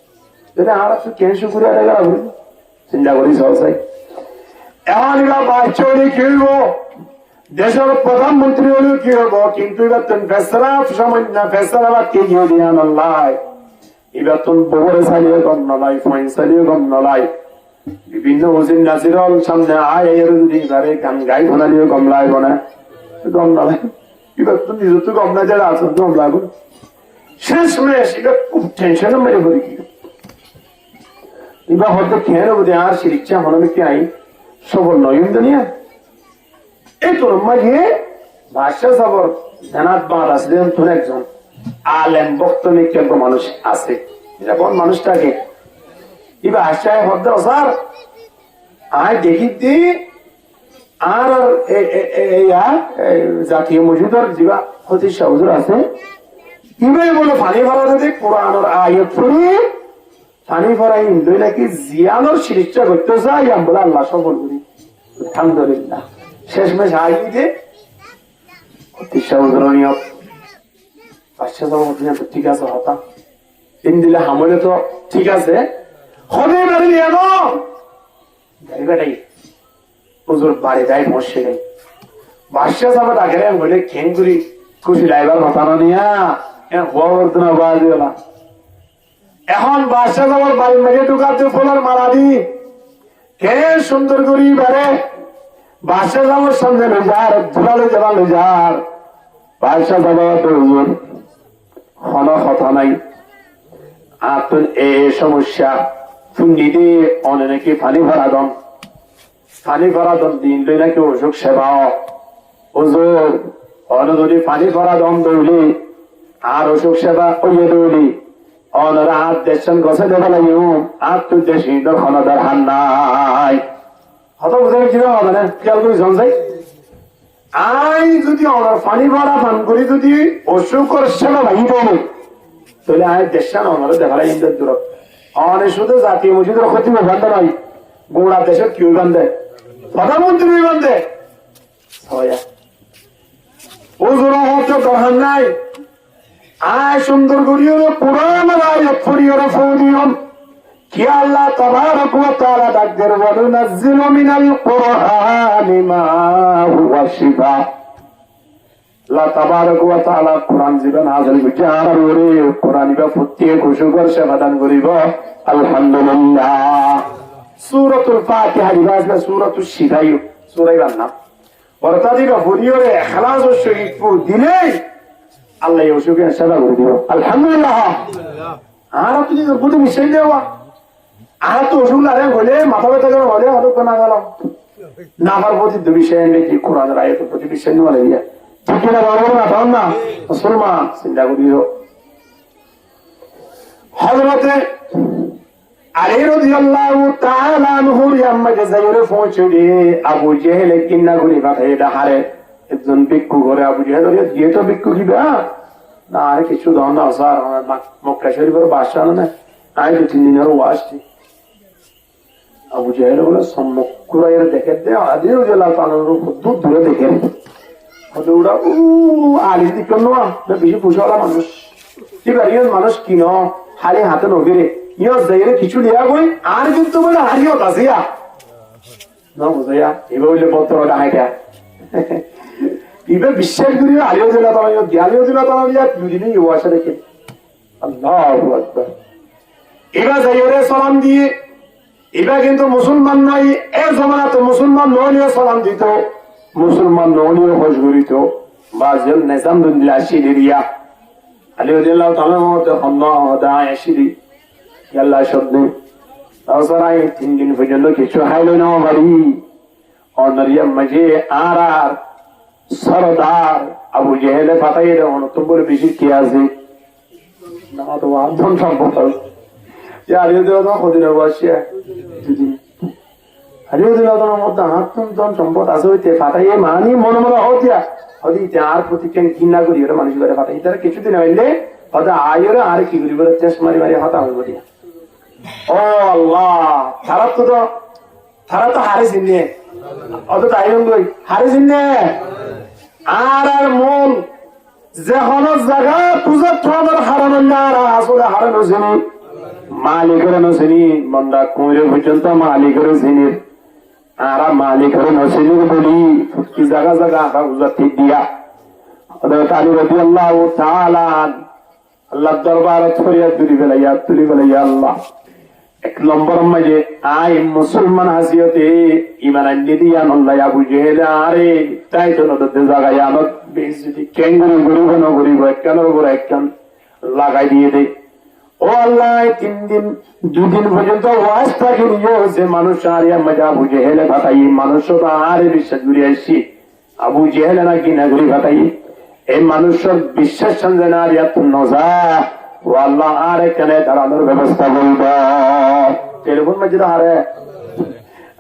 যদি আমরা তো কেন শুকুরিয়া দেখা বলি চিন্তা করি সহসাই এমন এরা বাচ্চা হলে কি হইব দেশের প্রধানমন্ত্রী হলেও কি হবো কিন্তু এবার ফেসরাফ সামান্য ফেসরাবাদ কে গিয়ে দিয়ে আনাল্লাই এবার তো বগরে চালিয়ে গম নলাই ফয়েন চালিয়ে গম নলাই বিভিন্ন ওজিন নাজিরল সামনে আয় এর যদি ঘরে গান গাই ফোনালিও গম লাগবো না গম নলাই এবার তো নিজে তো গম না যারা আসন গম লাগবো শেষ মেশ এবার খুব টেনশনে মেরে করি কি এবার হয়তো খেয়ে নেবো যে আর শিরিচ্ছা মনে কি আই সবল নয়ন দুনিয়া এই তোর মাঝে ভাষা সবর জানাত বাঁধ আসলে তোর একজন আলেম বক্তনিক একজন মানুষ আছে এটা কোন মানুষটাকে এবার আশায় হদ্দ স্যার আয় দেখি দি আর জাতীয় মসজিদের যিবা প্রতিষ্ঠা হুজুর আছে কিভাবে বলো পানি ভরা দেবে কোরআনের আয়াত পড়ি পানি ভরা হিন্দু নাকি জিয়ানোর চিকিৎসা করতে চাই আমি বলে আল্লাহ সফল করি আলহামদুলিল্লাহ শেষমেশ আই দিয়ে প্রতিষ্ঠা হুজুর নিয়ম পাঁচশো তো ঠিক আছে হতাম তিন দিলে হামলে তো ঠিক আছে হবে গাড়ি নিয়ে গাড়ি বেটাই হুজুর বাড়ি যাই বসে নেই বাদশাহ সাহেব আগে বলে খেঙ্গুরি খুশি লাইবার হতানো নিয়া এখন বাদশাহ সাহেব বাড়ির মেঘে ঢুকাতে ফোলার মারা দি কে সুন্দর করি বেড়ে বাদশাহ সাহেবের সামনে লই যার ধুলালে যাবা লই যার বাদশাহ সাহেব হুজুর কোন কথা নাই আপন এ সমস্যা ফুন্ডি দিয়ে অনেকে পানি ভরা দন দিন লই নাকি অসুখ সেবা হুজুর যদি পানি ভরা দম দৌলি আর অসুখ সেবা ওইয়ে দৌলি অনরা হাত দেশেন গছে দেবা লাগিব আর তুই দেশি ক্ষণতার হান নাই হত বুঝে কিনা হবে না খেয়াল করি যাই আই যদি অনার পানি ভরা পান করি যদি অসুখের সেবা ভাঙি দেয় তাহলে আয় দেশান অনরে দেখা লাগে ইন্দ্র দূর অনে শুধু জাতীয় মসজিদের ক্ষতি বান্ধে নয় গোড়া দেশের কেউ বান্ধে প্রধানমন্ত্রী বান্ধে ওজোর হচ্ছে দরকার নাই আয় সুন্দর করিও পুরাণ রায়ত করিও ফৌদিয়ন কি আল্লাহ তাবারক ওয়া তাআলা ডাকদের ওয়া নাযিলু মিনাল কুরআনি মা হুয়া শিফা আল্লাহ তাবারক ওয়া তাআলা কুরআন জীবন নাযিল করেছে আর ওরে কুরআন বা প্রত্যেক খুশকর সেবা দান করিব আলহামদুলিল্লাহ সূরাতুল ফাতিহা দিবাসনা সূরাতুশ শিফা সূরাই বান্না অর্থাৎ হরিয়রে ইখলাস ও শহীদ দিলে আল্লাহ এই অসুখের সেবা করে দিব আলহামদুলিল্লাহ আর তুমি বুঝে মিশাই দেওয়া আর তো অসুখ লাগে হলে মাথা ব্যথা করে হলে অতক্ষণ না গেলাম না আমার প্রতি দুবিষয় নেই কোরআন রায়ের প্রতি বিষয় নেওয়া লাগে ঠিক না বাবা না তখন না মুসলমান চিন্তা করিও হযরতে আলী রাদিয়াল্লাহু তাআলা আনহু ইয়াম্মাকে যাইরে পৌঁছলে আবু জেহেল কিন্না গুলি পাঠায় ডাহারে একজন ভিক্ষু করে আবু জেহেল দিয়ে তো ভিক্ষু দিবা না আর কিছু দাও না স্যার মক্কা শরীফের বাসা না আই 2-3 দিনের ওয়াজটি আবু জেহেল বলে সম্মুখরায়ের দেখে দে আলী রাদিয়াল্লাহু তাআলার দূর দূরে দেখে ওরা আলী দিকে না বেশি পুষালা মানুষ ঠিক আছে মানুষ কিনো খালি হাতে নগিরে ইয় যাইরে কিছু লিয়া গই আর কিন্তু বলে হারিও তাসিয়া না বুঝাইয়া এবার হইলে পত্রটা হাইটা ইবে বিশ্বাস করি আলিও দিলা তারা জ্ঞানীয় দিলা তারা দিয়া দুদিনই ইউ আসে দেখে আল্লাহু আকবার এবার যাইরে সালাম দিয়ে এবার কিন্তু মুসলমান নাই এর জমানাতে মুসলমান নয় সালাম দিত মুসলমান নয় হজ করিত বাজল নিজামুল্লাহ শিরিয়া আলিও দিলা তারা মত আল্লাহ দায় শিরি আল্লাহ শব্দ তাছাড়াই 3 দিন পর্যন্ত কিছু খাইল না বাড়ি অনারিয়া মাঝে আর সরদার আবু জেহেলে পাঠাই দেওয়া তোমার বেশি কি আছে না তো আধন সম্পদ হারিয়ে দেওয়া তো কদিন বসিয়া হারিয়ে দিলা তোমার মধ্যে হাতন সম্পদ আছে হইতে পাঠাইয়ে মানি মনে মনে হতিয়া হদিতে আর প্রতিজ্ঞান কিনা করি ওরা মানুষ করে পাঠাই তারা কিছুদিন হইলে হয়তো আয়রে আর কি করি বলে চেষ্টা মারি মারি হতা হইব দিয়া ও আল্লাহ তারা তো হারে চিনে অত তাই হারে চিনে আর আর মন যে কোনো জায়গা পূজার তোমাদের হারানো না আসলে হারানো চিনি মালিকের নচিনি মন্দা কুঁড়ে পর্যন্ত মালিকের চিনি আর মালিকের নচিনি বলি কি জায়গা জায়গা আঁকা পূজা ঠিক দিয়া আলী রাদিয়াল্লাহু তাআলা আল্লাহ দরবারত ফরিয়াদ তুলি বেলাইয়া আল্লাহ 1 নম্বর মাঝে আই মুসলমান হাসিয়তে ইমান আনলি দিয়া নল্লাই আবু জেহেল আরে তাই তো নদতে জায়গায় আনত বেশি কেঙ্গুরি গরিব ন গরিব একখানের উপর একখান লাগাই দিয়ে দেয় ও আল্লাহ 3 দিন 2 দিন পর্যন্ত ওয়াজ থাকে নিয়ে যে মানুষ আর মজা আবু জেহেলে ভাতাই মানুষ তো আরে বিশ্বাস করি আসছি আবু জেহেলে নাকি না গরি ভাতাই এই মানুষের বিশ্বাস সঙ্গে না আর এত নজা ও আল্লাহ আর এখানে দাঁড়ানোর ব্যবস্থা করব টেলিফোন মাঝে হারে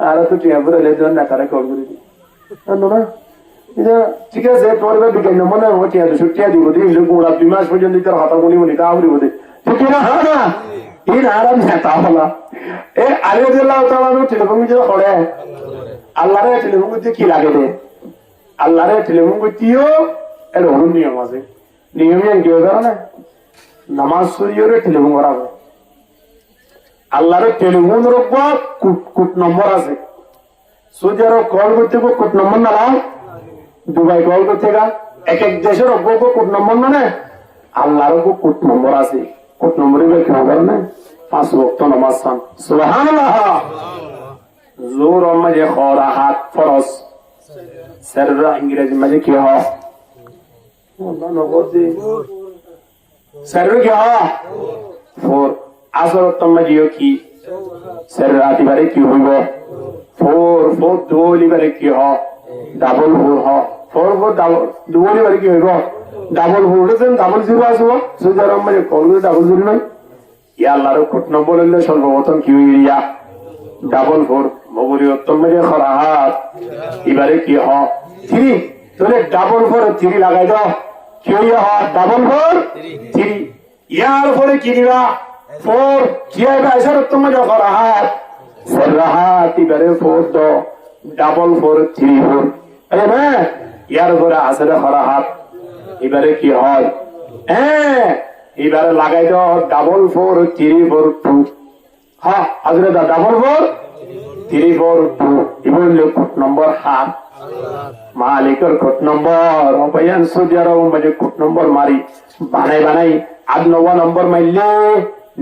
আর তো টিয়া বলে না তারা কল করে দিই ঠিক আছে তোমার এবার বিজ্ঞান মনে হয় টিয়া ছুটিয়া দিব দিই 2 মাস পর্যন্ত তোর হাতা গুনি গুনি তা বলি বোধ ঠিক না হ্যাঁ না এই আরাম তা হলা এ আলী রাদিয়াল্লাহু তাআলা টেলিফোন যে করে আল্লাহরে টেলিফোন করতে কি লাগে রে আল্লাহরে টেলিফোন করতেও এর অন্য নিয়ম আছে নিয়মে কি হয় না নামাজ পড়িয়ে টেলিফোন করা হয় আল্লাহরে টেলিফোন রাখবো কুট নম্বর আছে সৌদি আরব কল করতে কুট নম্বর না দুবাই কল করতে গা এক দেশের রাখবো কুট নম্বর মানে আল্লাহর কুট নম্বর আছে কুট নম্বরে কি হবে না 5 ওয়াক্ত নামাজ সান সুবহানাল্লাহ জোর মাঝে খরা হাত ফরজ সেররা ইংরেজি মাঝে কি হয় আল্লাহ নগদে সেররা কি হয় ফোর আসর মাঝে কি সেররা দিবারে কি হইব ফোর দোলিবারে কি হয় ডাবল ফোর হয় ফোর ফোর ডাবল দুবলি বাড়ি কি হইব ডাবল ফোর উঠেছেন ডাবল জিরো আসব সুজারম মানে কল ডাবল জিরো নয় ইয়া আল্লাহর কোট নম্বর হইলে সর্বপ্রথম কি হইয়া ডাবল ফোর মগুরি উত্তম মেরে খরাহাত এবারে কি হ থ্রি তাহলে ডাবল ফোর থ্রি লাগাই দাও কি হইয়া হ ডাবল ফোর থ্রি ইয়ার পরে কি দিবা ফোর কি হবে আইসার উত্তম মেরে খরাহাত সরহাত এবারে ফোর দো ডাবল ফোর থ্রি ফোর আরে না ইয়ার পরে আসলে খরাহাত এবারে কি হয় হ্যাঁ এবারে লাগাই দাও double four three four two হ্যাঁ আসলে double four three four two এবার কোট নম্বর হাত মালিকের কোট নম্বর অপায়ান সৌদি আরব মানে কোট নম্বর মারি বানাই 8-9 নম্বর মারলে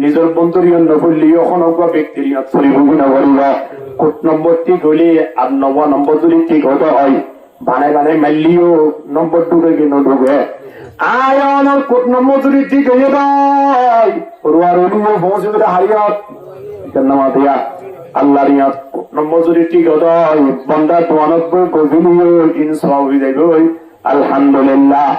নিজের বন্ধুর নফুল্লি ওখানে ব্যক্তির পরিভূমি নগরীব কোট নম্বর ঠিক হইলে 8-9 নম্বর যদি ঠিক হতে হয় বানাই মারলিও নম্বর ডুবে কিনো ঢুকে আয়নের কোট নম্বর যদি ঠিক হয়ে যায় রুয়ার পৌঁছে গেলে হারিয়ত নামা দিয়া আল্লাহ রিয়াত নম্বর যদি ঠিক হতে হয় বন্ধা 92 গভীরিও ইনসাফ হয়ে যাবে আলহামদুলিল্লাহ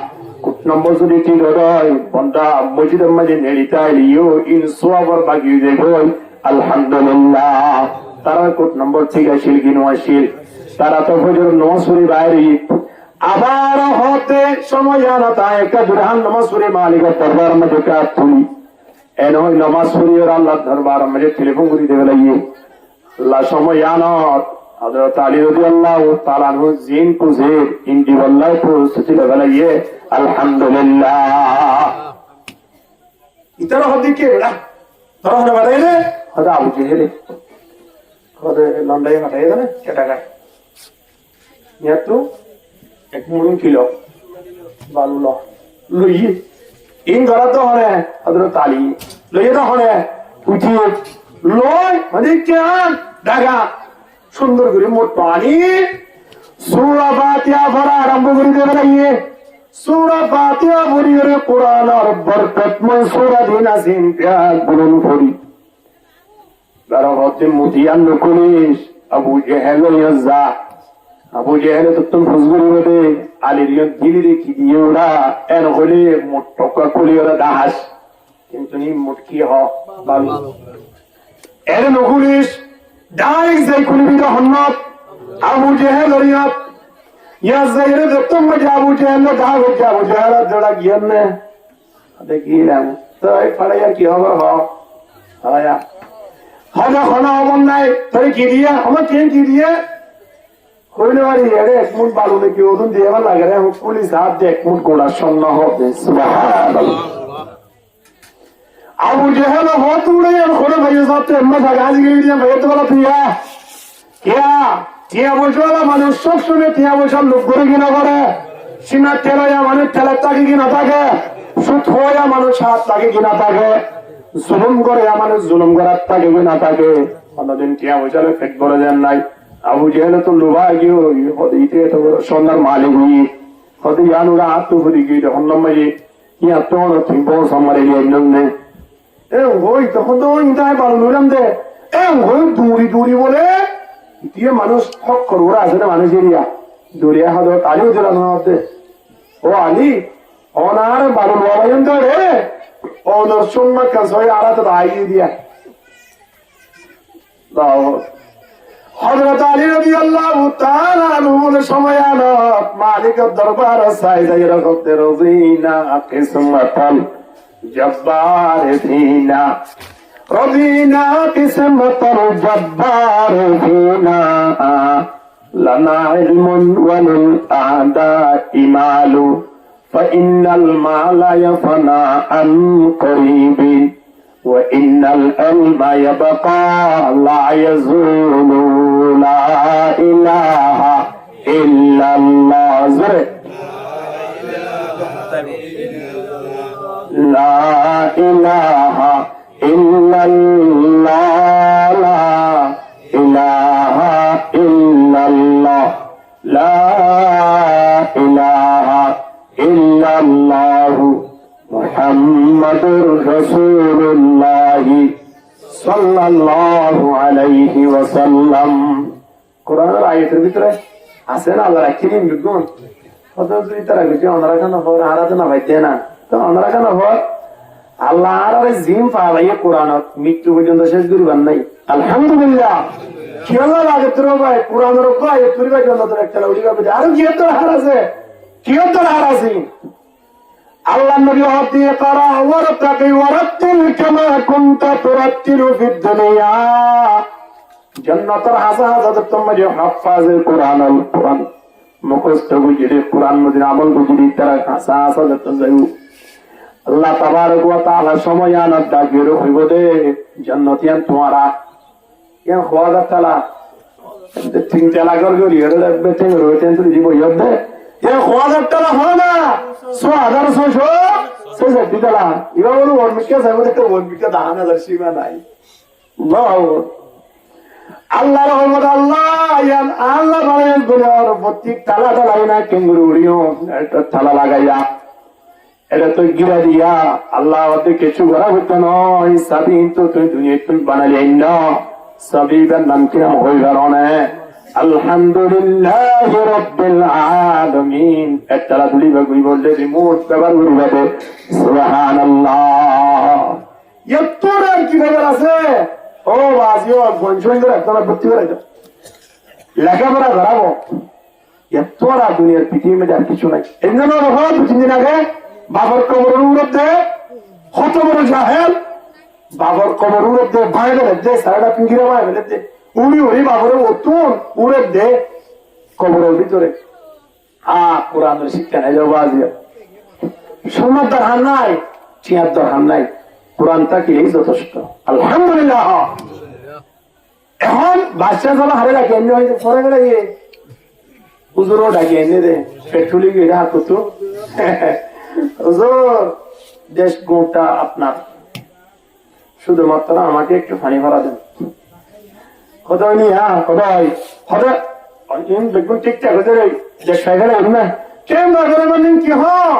কোট নম্বর যদি ঠিক হতে হয় বন্ধা মসজিদের মাঝে নেড়িতে আইলিও ইনসাফের বাকি হয়ে যাবে আলহামদুলিল্লাহ তারা কোট নম্বর ঠিক আসিল কি নয় তারা তো ফজর নামাজ পড়ি বাইরে আবার হতে সময় জানা তা একটা দুরহান নামাজ পড়ি মালিকের দরবার মধ্যে কাজ তুলি এন ওই নামাজ পড়ি আর আল্লাহর দরবার মধ্যে টেলিফোন করে দেবে লাগিয়ে আল্লাহ সময় জানত হযরত আলী রাদিয়াল্লাহু তাআলা আনহু জিন কুজে ইনদি ওয়াল্লাহি পরিস্থিতি দেবে লাগিয়ে আলহামদুলিল্লাহ ইতারা হদিকে বড়া তোরা হনে বাদাইলে হদা আবু জেহেলে হদে লন্ডাই মাথায় না কেটা গায় ইয়াতো 1 কিলো বালু লই ইন ঘর তো হনে হযরত আলী লই তো হনে উঠিয়ে লই মানে কেন দাগা সুন্দর করে মোট পানি সূরা ফাতিহা পড়া আরম্ভ করে দেবে লাগিয়ে সূরা ফাতিহা পড়িয়ে কোরআন আর বরকতময় সূরা দিন আসিন প্যাজ বলুন পড়ি যারা হতে মুতিয়ান নকুলিস আবু জেহেল ইয়াজা আবু জেহেল তো তুমি ফুজগুরি হতে আলীর দিলি কি দিয়ে ওরা এর হলে মোট টকা কলি ওরা দাহাস কিন্তু নি মোট কি হ ভালো এর নকুলিস ডাইরেক্ট যাই কুলিবি রহমত আবু জেহেল রিয়াত ইয়াজা এর তুমি মজা আবু জেহেল দাহ হচ্ছে আবু জেহেল জড়া গিয়ান নে দেখিলাম তো এই ফাড়াইয়া কি হবে হ আয়া হজা খনা অমন নাই তাই কি দিয়ে আমার কেন কি দিয়ে হইলে বাড়ি এড়ে 1 মুঠ বালু নাকি ওজন দিয়ে আমার লাগে রে পুলিশ হাত দিয়ে 1 মুঠ গোড়ার সন্না হবে সুবহানাল্লাহ আবু জেহেল হত উড়ে আর করে ভাই সাথে এমন গাছ গিয়ে দিয়ে ভাই তো বলা পিয়া টিয়া বসলা মানুষ সব শুনে টিয়া বসার লোক করে কিনা করে সীমা টেলাইয়া মানুষ ঠেলার তাকে কিনা থাকে সুদ হইয়া মানুষ হাত লাগে কিনা থাকে জুলুম করে মানুষ জুলুম করার থাকে কিনা থাকে অন্যদিন টিয়া বসালে পেট ভরে দেন নাই আবু জেহেল তো লোভা গিয়ে হদিতে তো সোনার মালিক হদি জানুরা আত্মভরি গিয়ে হন্নমাই ইয়া তো তুমি বহু সম্মানে গিয়ে নে এ ওই তখন তো ইন্টায় ভালো লইলাম দে এ ওই দূরি বলে দিয়ে মানুষ হক করবো আছে না মানুষ এরিয়া দূরিয়া হয়তো আলিও দিলাম দে ও আলি অনার ভালো লোয়াইন তো রে ওনার সোনমা কাজ হয়ে আড়াতে আইয়ে দিয়া হযরত আলী রাদিয়াল্লাহু তাআলা আনহুর সময় আনত মালিকের দরবার সাইদাই রাখতে রজিনা কিসমতাল জব্বার ফিনা রজিনা কিসমতাল জব্বার ফিনা লানা ইলমুন ওয়ালিল আদা ইমালু ফাইন্নাল মালা ইয়াফনা আন করিবিন وإن العلم يبقى لا يزول لا إله إلا الله لا إله إلا الله لا إله إلا الله لا إله إلا الله মুহাম্মাদুর রাসূলুল্লাহ সাল্লাল্লাহু আলাইহি ওয়াসাল্লাম কোরআনের আয়াতের ভিতরে আছে না আল্লাহ রাখিলেন বিগুন কত যদি তারা কিছু অনারা কেন হর হারা তো না ভাইতে না তো অনারা কেন হর আল্লাহ আর জিম পাওয়াইয়ে কোরআনত মৃত্যু পর্যন্ত শেষ করবেন নাই আলহামদুলিল্লাহ কি আল্লাহ লাগে তোর ভাই কোরআনের ভাই তুই ভাই জন্য তোর একটা উড়ি যাবে আরো কি তোর হার আছে কি তোর হার আছে আল্লাহ নবী হতে করা ওয়ারতাকি ওয়ারাতিল কামা কুনতা তুরাতিলু ফিদ দুনিয়া জান্নাতের হাজার তোমাদের হাফাজে কোরআনুল কোরআন মুখস্থ বুঝিয়ে কোরআন মধ্যে আমল বুঝিয়ে তারা হাজার যাইও আল্লাহ তাবারক ওয়া তাআলা সময় আনার ডাকের হইব দে জান্নাতিয়ান তোমারা কেন খোয়াদা তালা তিন তেলা কর করি এর বেতে রয়েছেন তুই জীব ইয়দে এ খোয়াদা তালা হয় না 6600 সেজে দিলা ইবা বড় ওরমিকে যাবে তো ওরমিকে দানা দর্শিবা নাই আল্লাহু আল্লাহ রহমত আল্লাহ বলেন বলে আর প্রত্যেক তালা তালাই না কেঙ্গুরু উড়িও একটা তালা লাগাইয়া এটা তো গিরা দিয়া আল্লাহ ওতে কিছু করা হতো নয় সাবি তো তুই দুনিয়া তুই বানালি না সাবিবের নাম কিরাম হয়ে গেল না আলহামদুলিল্লাহ রাব্বিল আলামিন একটা দুলি বাগুই বললে রিমোট ব্যবহার করবে সুবহানাল্লাহ এতর আর কি ব্যাপার আছে ও বাজিও গঞ্জন করে একটা ভর্তি করে দাও লেখাপড়া করাবো এতরা দুনিয়ার পৃথিবীর মধ্যে আর কিছু নাই এই জন্য বহুত দিন আগে বাবর কবরের উড়তে কত বড় জাহেল বাবর কবর উড়তে বাইরে দে সারাটা পিঙ্গিরা বাইরে দে উড়ি উড়ি বাবরের অতুন উড়ে দে কবরের ভিতরে কোরআনের শিক্ষা নাই যাবো আজ সোনার দরকার নাই চিয়ার দরকার নাই কোরআনটা কি যথেষ্ট আলহামদুলিল্লাহ এখন বাচ্চা যারা হারে রাখি এমনি হয়েছে পরে গেলে গিয়ে হুজুরও ডাকি এনে দে পেট্রোলি গিয়ে হাত করতো হুজুর দেশ গোটা আপনার শুধুমাত্র আমাকে একটু পানি ভরা দেন কোথায় নি হ্যাঁ কোথায় হঠাৎ দেখুন ঠিকঠাক হতে দেশ পাইখানে না কেন না করে বললেন কি হ্যাঁ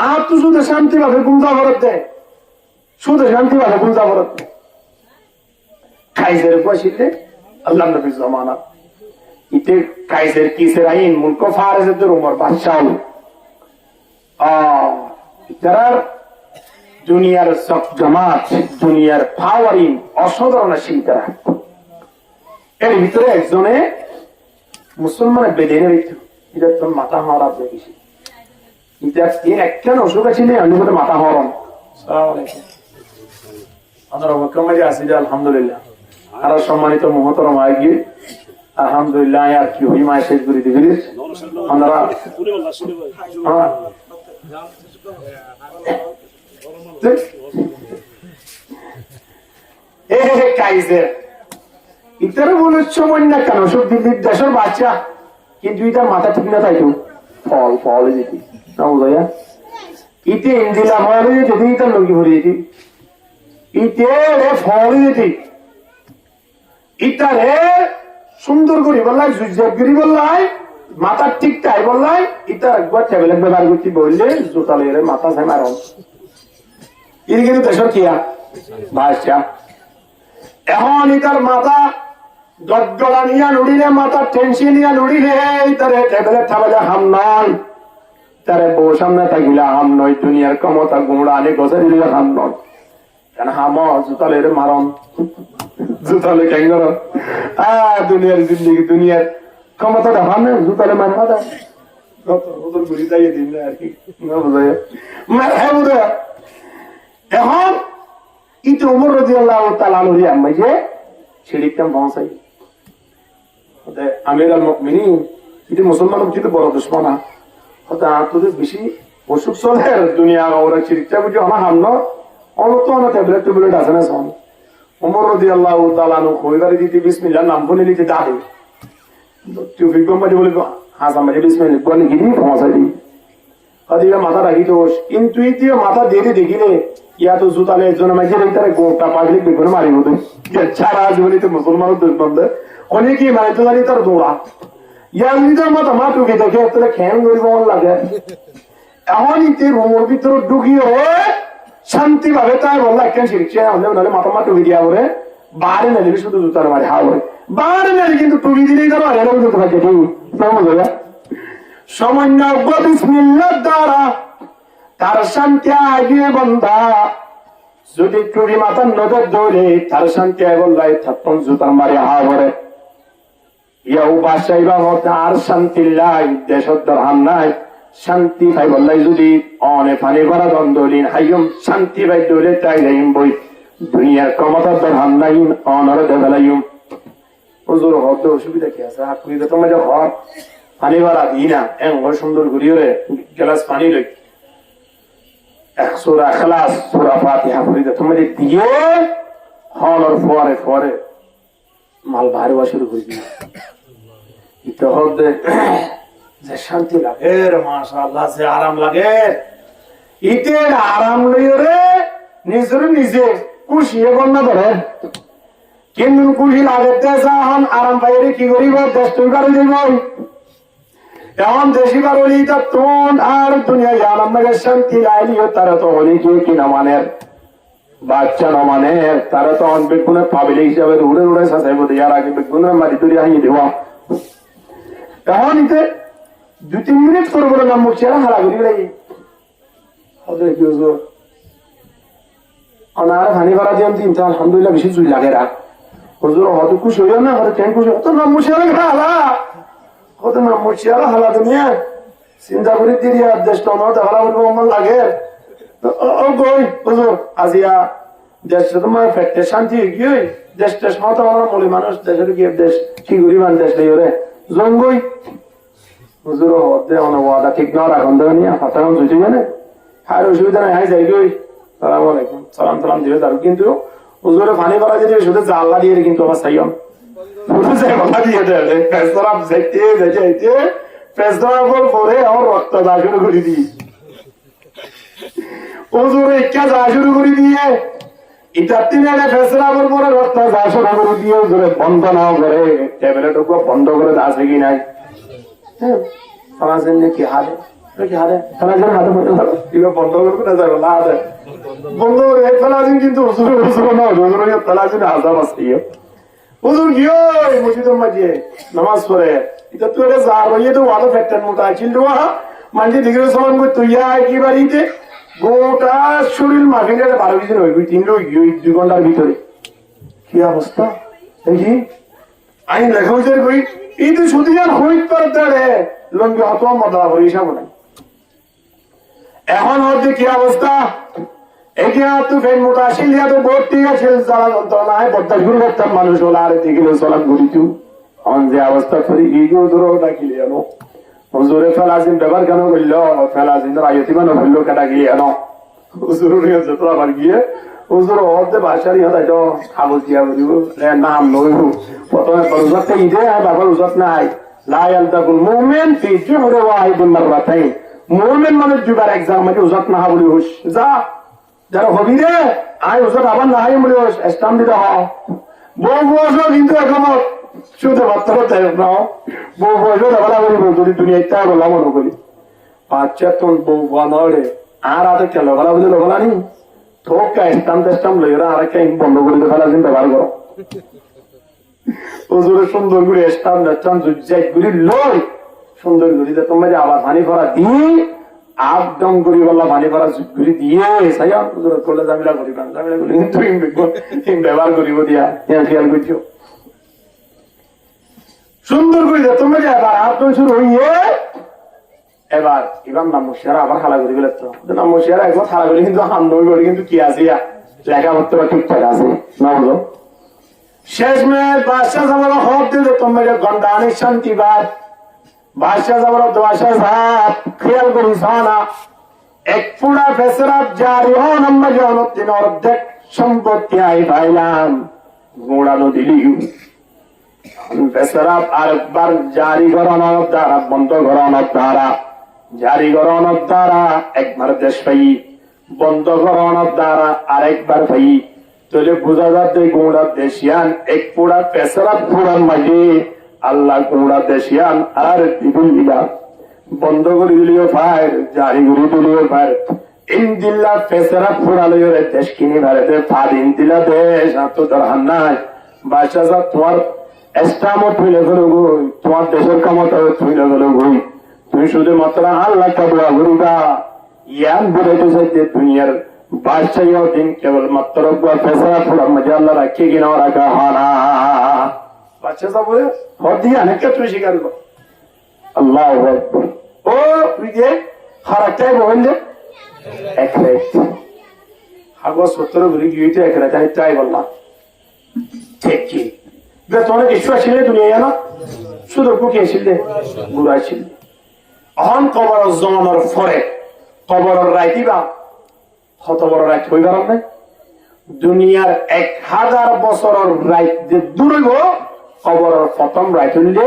আর তো শুধু শান্তি ভাবে গুমজা ভরত দেয় শুধু শান্তি ভাবে গুমজা ভরত দেয় কাইজের পয়সিতে আল্লাহ নবী জমানা ইতে কাইজের কিসের আইন মুলক ফারেজের উমর বাদশাহ তার দুনিয়ার জমাত দুনিয়ার পাওয়ারিং অসাধারণ শিল্পীরা এর ভিতরে একজনে মুসলমানের বেদিনের এটা তো মাথা হওয়ার আপনি বেশি এটা একটা অসুখ আছে নেই আমি বলে মাথা হরণ আলহামদুলিল্লাহ আর সম্মানিত মহতরম আগে আলহামদুলিল্লাহ আর কি হই মায় শেষ করে দিবি আমরা কাইজের ইতারা বলে সময় না কেন সব দিল্লির দেশের বাচ্চা কিন্তু ইটার মাথা ঠিক না তাই তো ফল ফল যেতি না বোঝা ইতে ইন্দিলা মনে যেতে ইতার লঙ্গি ভরে যেতি ইতে ফল যেতি ইটারে সুন্দর করি বললাই জুজগিরি বললাই মাথা ঠিক তাই বললাই ইটা একবার টেবিলের ব্যবহার করতে বললে জোতালে মাথা ঝামার ইনি কিন্তু দেশের কিয়া বাচ্চা এখন ইতার মাথা গড়গড়া নিয়া নুড়িলে মাথা টেনশন নিয়া নুড়িলে তারে টেবিলের ঠাবেলে হাম নয় তারে বউ সামনে থাকিলে হাম নয় দুনিয়ার ক্ষমতা গুঁড়া আনি গছে দিলে হাম নয় কেন হাম জোতালে মারন জুতালে ক্যাঙ্গর দুনিয়ার জিন্দগি দুনিয়ার ক্ষমতা দেখান না জুতালে মার মাথা ঘুরি যাইয়ে দিন আর কি এখন ইতো উমর রাদিয়াল্লাহু তাআলা আনহু আম্মাই যে শিরিকটা পৌঁছাই আমির আল মুমিনিন ইতি মুসলমানের কিন্তু বড় দুশমন হতে তোদের বেশি অসুখ চলে দুনিয়া ওরা শিরিকটা বুঝি আমার হামন অনত অন ট্যাবলেট ট্যাবলেট আছে না সন উমর রাদিয়াল্লাহু তাআলা আনহু কইবারে দিতে বিসমিল্লাহ নাম বলে নিতে দাঁড়ে তুই বিগম্বাজি বলে হাসান ভাই বিসমিল্লাহ বলে গিয়ে পৌঁছাই দিই কাদিয়া মাথা রাখি দোষ কিন্তু ইতিও মাথা দিয়ে দেখিলে ইয়া তো জুতালে একজনের মাঝে তারা গোটা পাবলিক বেগুনে মারি হতো ছাড়া আজ বলি তো মুসলমানের দুর্গন্ধ অনেকেই মানে তো জানি তার দৌড়া ইয়া নিজের মাথা মা টুকি দেখে তাহলে খেয়াল করিব মন লাগে এখন ইতে রুমের ভিতরে ঢুকিয়ে শান্তি ভাবে তাই বললা কেন শিখছে নাহলে মাথা মা টুকি দিয়া বলে বাইরে নালি শুধু জুতার মারি হাওয়া বাইরে নালি কিন্তু টুকি দিলেই তারা এরকম জুতো থাকে ঠিক সামান্য বিসমিল্লাহ দ্বারা তার শান্তি আগিয়ে বন্ধা যদি টুরি মাথার নজর ধরে তার শান্তি বললাই থাকুন জুতার মারি হাওরে ইয়াও বাসাই বা আর শান্তি লাই দেশত দরহান নাই শান্তি ভাই বললাই যদি অনে পানি ভরা দ্বন্দ্বলীন হাইম শান্তি ভাই দৌলে তাই যাইম বই দুনিয়ার ক্ষমতার দরহান নাই অনরে দেবেলাইম হুজুর হদ অসুবিধা কি আছে আপনি তো তোমার ঘর পানি ভরা দিই না এমন সুন্দর ঘুরিয়ে গ্লাস পানি লই এক সূরা ইখলাস সূরা ফাতিহা পড়ি দে তুমি দিয়ে হলর ফরে ফরে মাল ভারী ওয়া শুরু করে দিই এটা হতে যে শান্তি লাগে রে মাশাআল্লাহ যে আরাম লাগে ইতে আরাম লইও রে নিজে খুশি বন্যা ধরে কিন্তু খুশি লাগে দেশান আরাম পাইরে কি করিব দেশ তুই করে দিব এখন দেশি বারলি তখন আর দুনিয়া আরাম লাগে শান্তি লাইলিও তারা তো হলি কি না মানে বাচ্চা না মানে তারা তো অন বেগুনে পাবিলি হিসাবে উড়ে উড়ে সাজাইব দেওয়ার আগে বেগুনের মাটি তৈরি হাইয়ে দেওয়া এখন ইতে 2-3 মিনিট করবো না মুখে হারা করি লাগি কি হুজুর আর হানি ভাড়া দিয়াম তিনটা আলহামদুলিল্লাহ বেশি চুই লাগে রা হুজুর হয়তো খুশি হইও না হয়তো কেন খুশি হতো নাম মুছে হালা কত নাম মুছে হালা দুনিয়া চিন্তা করি দিদি আর দেশটা আমার হালা বলবো আমার লাগে ও গই হুজুর আজিয়া দেশটা তোমার ফেটে শান্তি গিয়ে দেশটা মতো আমার মলি মানুষ দেশের গিয়ে দেশ কি গরিবান দেশ লই রে জঙ্গই হুজুর হতে ওয়াদা ঠিক না রাখুন দেবেন হাতারাম জুটি মানে আর অসুবিধা নাই হাই যাই গই সালাম আলাইকুম সালাম সালাম দিবে তার কিন্তু হুজুরে পানি ভরা যদি শুধু জাল্লা দিয়ে কিন্তু আমার সাইয়ম কথা দিয়ে দেয় ফেসরাম যাইতে যাইতে ফেসরাম পরে আমার রক্ত যা শুরু করে দিই হুজুরে ইচ্ছা যা শুরু করে দিয়ে এটা তিন ফেসরামের পরে রক্ত যা শুরু করে দিয়ে হুজুরে বন্ধ না করে ট্যাবলেট বন্ধ করে আছে কি নাই কি হারে বন্ধ করবে না যাবে না বন্ধ করে ফেলাজিন কিন্তু আজাব আছে হুজুর গিয়ে মসজিদের মাঝে নামাজ পড়ে এটা তুই এটা যা রইয়ে তো ওয়াদা ফ্যাক্টর মোটা ছিল মানছি দিকে সমান করতো ইয়া কি বাড়িতে গোটা শরীর মাফিনে 12 দিন হইবি 2 ঘন্টার ভিতরে কি অবস্থা দেখি আইন লেখা হয়েছে কই এই তো সুদিয়ার হইত পারতে লঙ্গি হতো মজা হয়ে হিসাব নাই এখন হচ্ছে কি অবস্থা এগিয়ে তো ফের মোটা আসিল তো বোর্ড ঠিক আছে যারা যন্ত্রণা হয় বদ্দা শুরু করতাম মানুষ হলো আর দিকে চলাম ঘুরিতু এখন যে অবস্থা করি এগিয়েও ধরো ডাকিলি জানো হুজুরে ফেলাজিন ব্যবহার কেন করলো ফেলাজিন আয়তি মানে হইলো কেটা গিয়ে জানো হুজুর যত আবার গিয়ে হুজুর হতে বাসার ইহত তো খাবো দিয়া বলিব নাম নইব প্রথমে উজতে ইদে আর বাবার উজত নাই লায়াল তাকুল মুমিন ফি জুহরি ওয়াহিদিন মাররাতাইন মুমিন মানে জুবার এক্সাম মানে উজত না বলি হুশ যা যারা হবি রে আই উজত আবার না হাই বলি হুশ স্টাম দিতে হ বউ বসো কিন্তু একমত শুধু বার্তা তাই না বউ বসো বলা বলিব যদি দুনিয়ায় তা বলা মনে করি বাচ্চা তোর বউ বানরে আর আতে কেন বলা বলি লগলা নি থোকা স্টাম টেস্টাম লইরা আর একটা বন্ধ করে ফেলা দিন ব্যবহার করো হুজুরে সুন্দর করে স্টাম টেস্টাম জুজাই করে লই সুন্দর করে তোমরা যে আবার পানি ভরা দিই একদম করি বললা পানি ভরা ঘুরি দিয়ে সাইয়া হুজুর করলে জামিলা করি না জামিলা করি তুই ব্যবহার করিব দিয়া খেয়াল করছো সুন্দর করে তোমরা যে আবার আপনি শুরু হইয়ে এবার এবার নাম মুশিয়ারা আবার হালা করে গেলে তো নাম মুশিয়ারা একবার হালা করে কিন্তু হাম নই করে কিন্তু কি আছে লেখা পড়তে ঠিকঠাক আছে না বলো শেষ মেয়ের বাদশাহ যাবার হক দিলে তোমরা যে গন্ডানি শান্তিবাদ বাদশাহ যাবার দোয়াশা সাপ খেয়াল করিস না এক পুরা ফেসরাত জারি হন আমরা যখন তিন অর্ধেক সম্পত্তি আই পাইলাম গোড়ানো দিলি ফেসরাত আরেকবার জারি করানোর দ্বারা বন্ধ করানোর দ্বারা জারি করানোর দ্বারা একবার দেশ পাই বন্ধ করানোর দ্বারা আরেকবার পাই তাহলে বোঝা যাচ্ছে গোড়া দেশিয়ান এক পোড়া পেছারা পোড়ার মাঝে আল্লাহ গোড়া দেশিয়ান আর দিদিলা বন্ধ করে দিলিও ফায়ার জারি করে দিলিও ফায়ার ইন্দিল্লা পেছারা পোড়ালে দেশ কিনে ভারতে ফাদিন দিলা দেশ আর তো দরকার নাই বাসা তোমার এস্টামও থইলে গেল গই তোমার দেশের কামতা থইলে গেল গই তুই তুমি শুধুমাত্র আল্লাহকে দোয়া করিবা ইয়ান বুঝাইতে চাইতে দুনিয়ার বাদশাহী দিন কেবলমাত্র ফেসলা ফুলার মধ্যে আল্লাহ রাখি কিনা রাখা হানা বাচ্চা বলে হর দিয়ে অনেকটা তুমি স্বীকার করো আল্লাহ ও তুই যে হারাটাই বলেন যে এক রাত আগো 70 ঘুরে গিয়েছে এক রাত আমি তাই বললাম ঠিক কি তোমার কিছু আসলে দুনিয়া না শুধু কুকি আসলে বুড়া আসলে অহন কবর জমানোর পরে কবরের রাইতিবা কত বড় রাইত হয়ে গেল না দুনিয়ার 1000 বছরের রাইত যে দূরব কবরের প্রথম রাইত হইলে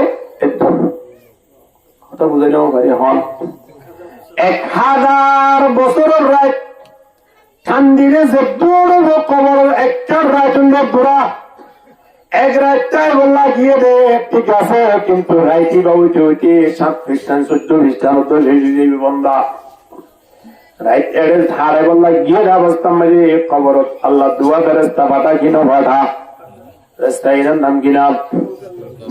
কথা বুঝাই নেওয়া পারি হন 1000 বছরের রাইত ঠান্ডিরে যে দূরব কবরের একটা রাইত হইলে দূরা এক রাতটাই বললা গিয়ে দে ঠিক আছে কিন্তু রাইতি বা উঠে উঠে 7 খ্রিস্টান 14 খ্রিস্টান তো সেই বন্ধা রাইট এর ধারে বললা গিয়ে অবস্থা মেরে কবর আল্লাহ দুয়া ফেরেশতা পাঠা কিনো পাঠা ফেরেশতার নাম কিনা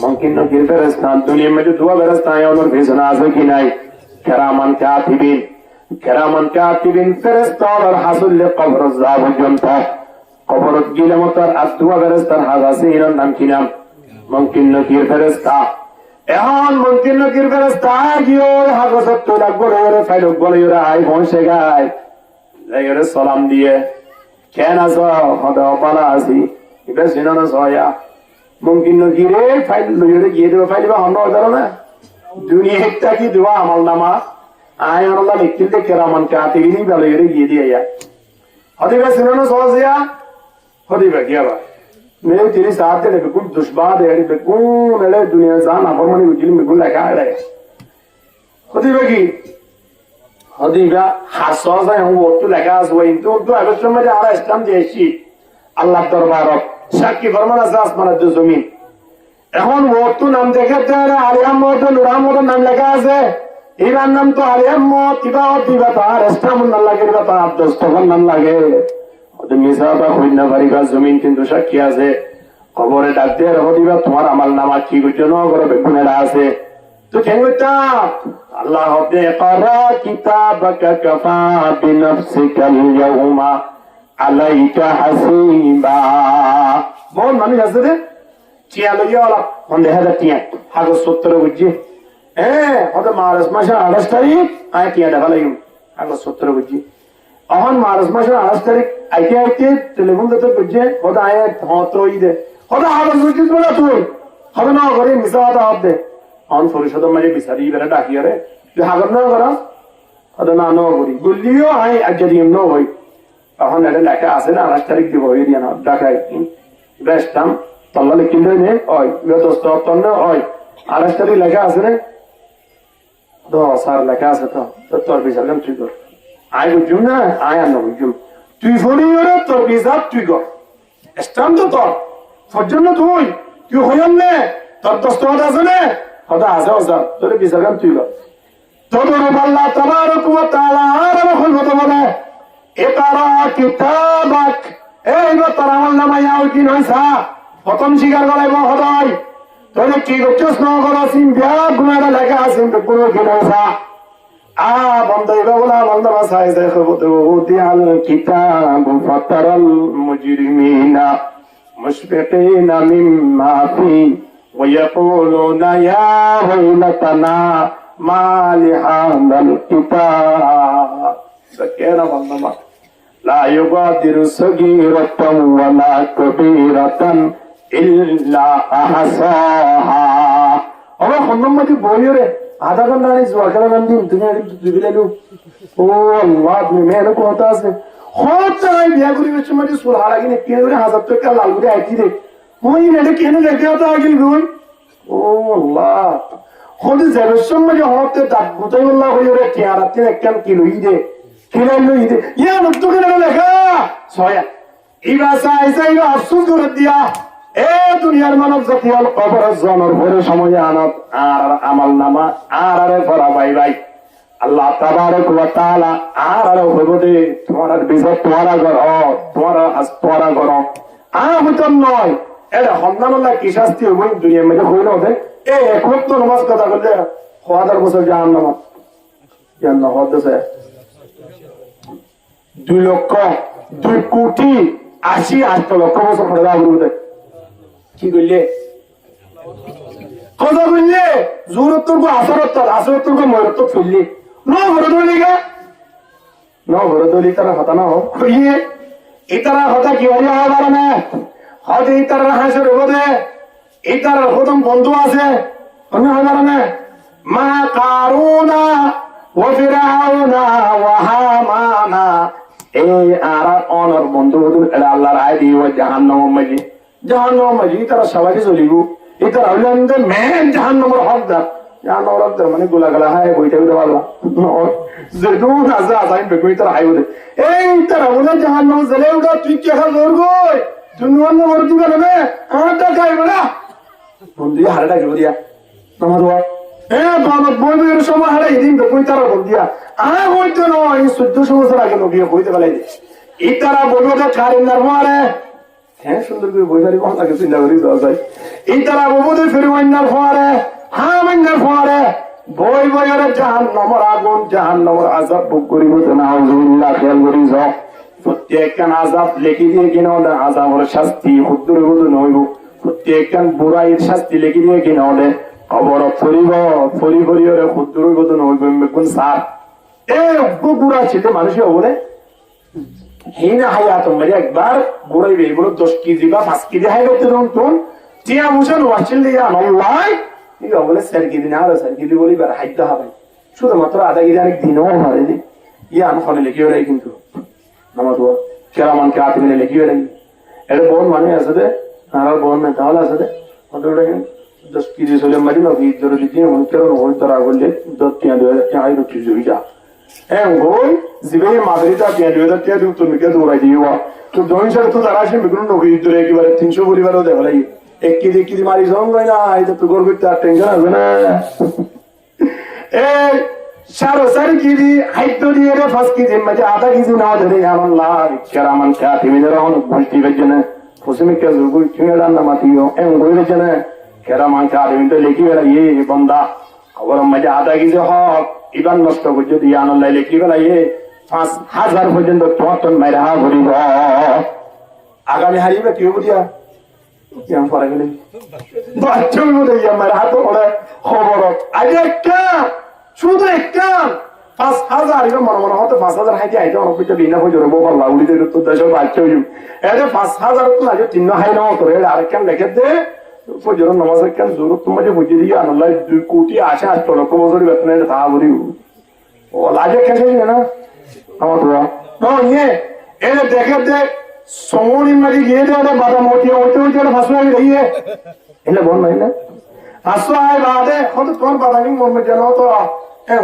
মুমকিন নকির ফেরেশতা দুনিয়া মধ্যে দুয়া ফেরেশতা ওনার ভেজনা আছে কি নাই কেরামান কাতিবিন ফেরেশতা আর হাসুল কবর যা পর্যন্ত কবর গিলে মতর আর দুয়া ফেরেশতার হাজ আছে এর নাম কিনা মুমকিন নকির ফেরেশতা এখন মুমকিন নকির ফেরেশতা গিয়ে হাজত তো লাগবে রে ফাইল বলে ওরা আই পৌঁছে গায় যাই ওরে সালাম দিয়ে কেন আছো হদা পালা আসি এটা শুনো না সয়া মুমকিন নকিরে ফাইল লইরে গিয়ে দেব ফাইল বা আমরা ধরো না দুনিয়া একটা কি দোয়া আমল নামা আয় আল্লাহ লিখতে কেরামান কাতিবিনি বলে ওরে গিয়ে দিয়ে যা হদিবা শুনো না সয়া হদিবা কি আবার मेरे तेरे साथ तेरे बिल्कुल दुश्बाद है बिल्कुल मेरे दुनिया जान अफरमानी उजली बिल्कुल लगा है खुदी बगी हदीगा हासास है वो तो लगा सो इन तो अगर में आ रहा इस्लाम जैसी अल्लाह दरबार शाकी फरमान आसमान द जमीन এখন ওতো নাম দেখে তারা আলিয়াম মত নুরাম মত নাম লেখা আছে ইরান নাম তো আলিয়াম মত দিবা তার ইসলাম নাম লাগে বা তার দস্তগণ নাম লাগে মিসাবা কইনা পারিবা জমিন কিন্তু সাক্ষী আছে কবরে ডাক দিয়ে হদিবা তোমার আমল নামা কি করছো না করে বেগুনেরা আছে তো কেন এটা আল্লাহ হবে করা কিতাবাকা কাফা বিনফসিকাল ইয়াউমা আলাইকা হাসিবা মন মানে আছে রে চিয়া লইয়ালা হন্দে হাদা টিয়া হাগো 70 বুঝি হদা মার্চ মাসে 28 তারিখ আয় টিয়া ডালাইম হাগো 70 বুঝি অহন মার্চ মাসে 28 তারিখ আইতে আইতে টেলিফোন দিতে বুঝে হদা আয় হতই দে হদা হাগো বুঝিস বলা তুই হদা না করে মিসাওয়াটা হবে অন পরিষদ মানে বিচারি বেরা ডাকিয়া রে যে হাগর না করা হদা না নো করি গুলিও আই আজরিম নো হই এখন এটা লেখা আছে না 28 তারিখ দিব হই দিয়া না ডাকাই বেস্টাম তল্লা লিখিলে নে ওই দোস্ত তন্ন ওই 28 তারিখ লেখা আছে রে তো স্যার লেখা আছে তো তোর বিচারলাম তুই কর আই বুঝুম না আয় আর না বুঝুম তুই ফোনি ওরে তোর বিচার তুই কর স্টাম তো তোর ফজন্য তুই হইল নে তোর দোস্ত আছে না হদা আছে ওসা তোর বিচারলাম তুই কর তোর আল্লাহ তাবারক ওয়া তাআলা আর হইবত বলে ইকরা কিতাবাক এই তোর আমল নামায় আউদিন হইছা প্রথম স্বীকার করাইব হদাই তোর কি করছিস না করা সিম্পিয়া গুণাটা লেখা আছে কোনো কিনা বন্ধ বলা বন্ধ বাসায় দেখো কিতাব ফাতারাল মুজরিমিনা মুশফিকিনা মিম্মা ফি ويقولون يا ويلتنا ما لهذا الكتاب سكينة بندما لا يغادر صغيرة ولا كبيرة إلا أحصاها أما خندم مجھے بولیو رے آدھا گھنٹہ نہیں سوا کرا نندی دنیا کی دبیلے لو او اللہ میں نے کو ہوتا ہے خود چاہے بیا گری وچ مجھے سلحا لگی نے کینے گرے حضرت تو کیا لال گرے آئی تھی دے وہی نے کینے لگے ہوتا آگے گوئی او اللہ خود زیرشم مجھے ہوتے دب گتائی اللہ ہوئی رے تیارتی نے کم کلو ہی دے کلو ہی دے یہ نکتو کے لگا سویا ایبا سا ایسا ایبا افسوس کرت دیا এ দুনিয়ার মানব জাতি হল কবর জনর ভরে সময় আনত আর আমল নামা আর আরে ফরা ভাই ভাই আল্লাহ তাবারক ওয়া তাআলা আর আরে হইবদে তোমার বিজয় তোমারা ঘর তোমারা ঘর আহতন নয় এটা হন্দামল্লা কি শাস্তি হইব দুনিয়ার মধ্যে হইল দে এ এক ওয়াক্ত নামাজ কথা বললে 1000 বছর জাহান্নাম কেন হতেছে 2,2,80,8 বছর পরে আবরুদে কি করলে কথা বললে জোরত্তর গো আসরত্তর গো ময়রত্তর ফেললি নবরদলি তারা হতা না হইয়ে ইতারা হতা কি হইয়া হবার না হয়তো ইতারা হাসের বোধে ইতার প্রথম বন্ধু আছে অন্য হবার না মা কারুনা ও ফিরাউনা ওয়া হামানা এই আর অনর বন্ধু এটা আল্লাহর আইডি ও জাহান্নাম মাজি তারা সবাই চলিব ইতারা হইলেন যে মেন জাহান্নামের হকদার জাহান্নামের হকদার মানে গোলাগালা হায় বইটা বইতে পারবা যেটুকু আছে আসাইন বেগুই তারা হাই বলে এই তারা বলে জাহান্নাম জেলে উঠা তুই কি এখন জোর গই তুই নন মর দিবে না আমারটা খাইবে না বন্ধু হারটা কি বলিয়া আমার বাবা বইবের সময় হারে দিন বেগুই তারা বল দিয়া হইতো নয় 1400 বছর আগে নবী হইতে পালাই এই তারা বলবে কারেন না মারে হ্যাঁ সুন্দর করে বইবারি কোন লাগে চিন্তা করি যাওয়া যায় এই তারা ববুদের ফিরওয়ান্নার ফোয়ারে হামান্নার ফোয়ারে বই বইয়ের জাহান্নামের আগুন জাহান্নামের আযাব ভোগ করিব না আউযুবিল্লাহ খেয়াল করি যাও প্রত্যেকখান আযাব লেখি দিয়ে কিনা ওটা আযাবের শাস্তি হুদ্দুর হুদ্দুর নইব প্রত্যেকখান বুড়াইয়ের শাস্তি লেখি দিয়ে কিনা ওটা খবর ফরিবরিয়রে হুদ্দুর হুদ্দুর নইব কোন সার এই বুড়া ছিল মানুষই বলে হিনা হায়াত মেরে একবার বুড়াইবে এগুলো 10 কেজি বা 5 কেজি হাই করতে তখন টিয়া মুশন ওয়াচিল দিয়া নল্লাই এই বলে 4 কেজি না আর 4 কেজি বলি বার হাইতে হবে শুধুমাত্র আধা কেজি অনেক দিনও মারেনি ইয়ান ফলে লিখিও রাই কিন্তু নামাজ ওয়া কেরামান কাতিবিনে লিখিও রাই এর বোন মানে আছে রে আর বোন না তাহলে আছে রে ওটা 10 কেজি চলে মারি না কি জরুরি দিয়ে মন কেন হল তারা বললে 10 টিয়া দেয় আই রুটি জুইটা গই জিবে মাদরিটা টিয়া দেয় টিয়া দিও তুমি কে দৌড়াই দিও তো জয়েন্ট তো তারা আসে বেগুন নগি ধরে একেবারে 300 পরিবারও দেখালাই 1 কেজি মারি জং হয় না এটা তো গর্ব করতে আর টেনশন হবে না এই 4.5 কেজি হাইতো দিয়ে 5 কেজি মাঝে আধা কেজি না ধরে আল্লাহ কেরামান কাতিবিনের অন বলতি বেজনে ফসিমে কে জুগুই কিনেডা না মাতিও গই বেজনে কেরামান কাতিবিনতে লিখি বেলা এই বান্দা খবর মাঝে আধা কেজি হক ইবান নষ্ট করে যদি আল্লাহ লিখি বেলা 5,000 পর্যন্ত তোমার মাইরা ভরিব আগামী হারিবে কি বুঝিয়া কেমন পরে গেলে বাচ্চার মধ্যে মাইরা হাত পড়ে খবর আগে একটা শুধু একটা 5,000 এবার মনে মনে হতো 5,000 হাইতে আইতে অনেক কিছু বিনা হয়ে যাবে বাবা লাউড়ি দিয়ে তো দেশের বাচ্চা হইব এটা 5,000 তো আগে 3 হাই নাও করে আরেকখান লেখে দে ফজর নামাজের কেন জরুরত তোমাকে বুঝিয়ে দিয়ে আল্লাহ 2 কোটি 8 লক্ষ বছর বেতন এটা তা বলি ও লাগে খেতে না আমার তো ইয়ে এটা দেখে দে সমনি মারি গিয়ে দে বাদাম হটিয়া হইতে ফাঁসু আমি রহিয়ে এলে বল নাই না ফাঁসু আয় বাদে হয়তো তোমার বাদামি মন মে জানো তো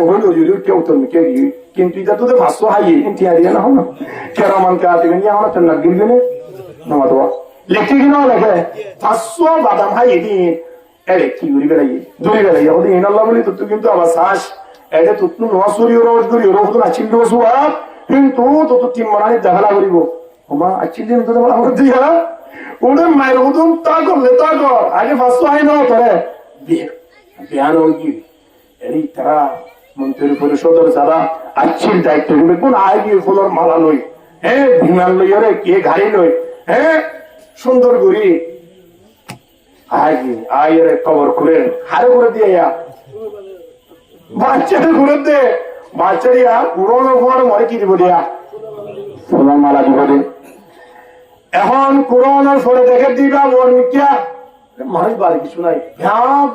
হইল জুড়ি কেউ তো কে কিন্তু এটা তো ফাঁসু হাইয়ে কিন্তু হারিয়ে না হলো কেরামান কে আতে গিয়ে আমার তো নাগিল গেলে নামা তো লেখে কিনা লেখে ফাঁসু বাদাম হাইয়ে দিন এরে কি ঘুরি বেড়াই ওদের ইনাল্লাহ বলি তো কিন্তু আবার শ্বাস এটা তো নোয়া সরি রোজ করি রোজ আছিল রোজ কিন্তু তো তিন মানি দেখালা করিব ওমা আছিল দিন তো আমার দিয়া ওরে মায়ের মতন তা করলে তা কর আগে ফাঁসু হাই না তোরে বিয়ান হই কি এই তারা মন্ত্রী পরিষদের যারা আছিল দায়িত্ব নিবে কোন আয় গিয়ে ফুলর মালা লই বিমান লই রে কে গাড়ি লই সুন্দর করি আয় রে কবর করে হারে করে দিয়ে বাচ্চাদের ঘুরে দে বাচ্চারিয়া পুরোনো ঘর মরে কি দিব দিয়া সোনার মালা দিব দে এখন করোনার ফলে দেখে দিবা ওর মিথ্যা মানুষ বাড়ি কিছু নাই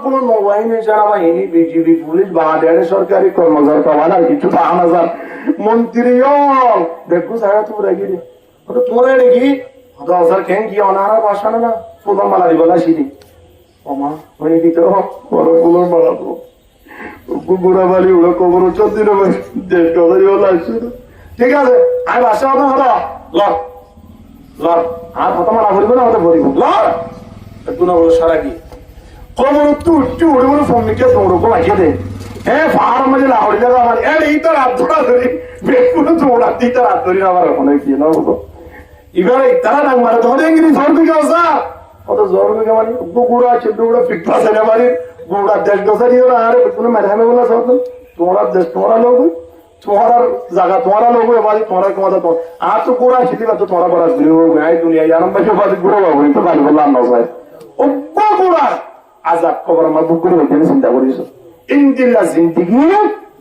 কোনো মোবাইল সেনাবাহিনী বিজিবি পুলিশ বাংলাদেশের সরকারি কর্মচারী পাওয়া না কিছু 5,000 মন্ত্রীও দেখো সারা তোমরা গিয়ে ওটা তোমরা নাকি 10,000 কেন কি অনারা বাসা না সোনার মালা দিব না সিঁড়ি ওমা হয়ে দিত বড় ফুলের মালা তো বুড়া বাড়ি ওরা কবর 14 ঠিক আছে আমি বাসা হতো হতো আর হতো মারা ভরিব না হতো ভরিব না বলো সারা কি কবর উঠে উড়ে বলে ফোন নিকে তোরকম আঁকিয়ে দে ফাড় মাঝে লাহড়ি দাদা আমার এই তো রাত ধরা ধরি বেগুলো তো ওরা দিই তার রাত ধরি আবার ওখানে গিয়ে না বলো এবার তারা ডাক মারে তোমাদের ইংরেজি ঝড় দিকে আসা কত জ্বর দিকে মারি গুড়া চোদ্দ গুড়া ফিটফা সেটা মারি গুড়া 1.5 বছরই ওরা আরে কোনো মেধামে বলা সব তোমরা দেশ তোমরা লোক তোমার জায়গা তোমার লোক বাজে তোমার ক্ষমতা তোমার আর তো কোরআন শিখি তো তোমার বড় দুনিয়া আরাম পাশে বাজে ঘুরে পাবো তো ভালো বললো আল্লাহ ভাই অব্য কোরআন আজাব কবর আমার বুক করে হইতে চিন্তা করিস ইনদিল্লা জিন্দিগি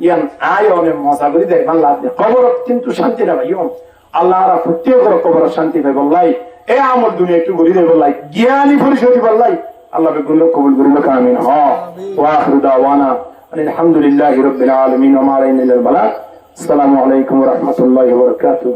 ইয়ান আয় অনেক মজা করি দেখবেন লাভ নেই কবর কিন্তু শান্তি না ভাই আল্লাহ প্রত্যেক কবর শান্তি পাই বললাই এ আমার দুনিয়া একটু গড়ি দেয় বললাই জ্ঞানী পরিষদী বললাই আল্লাহ বেগুন কবুল করিল কামিন ওয়াখিরু দাওয়ানা আলহামদুলিল্লাহি রাব্বিল আলামিন ওয়া মা আলাইনা ইল্লাল বালাগ আসসালামু আলাইকুম ওয়া রাহমাতুল্লাহি ওয়া বারাকাতুহু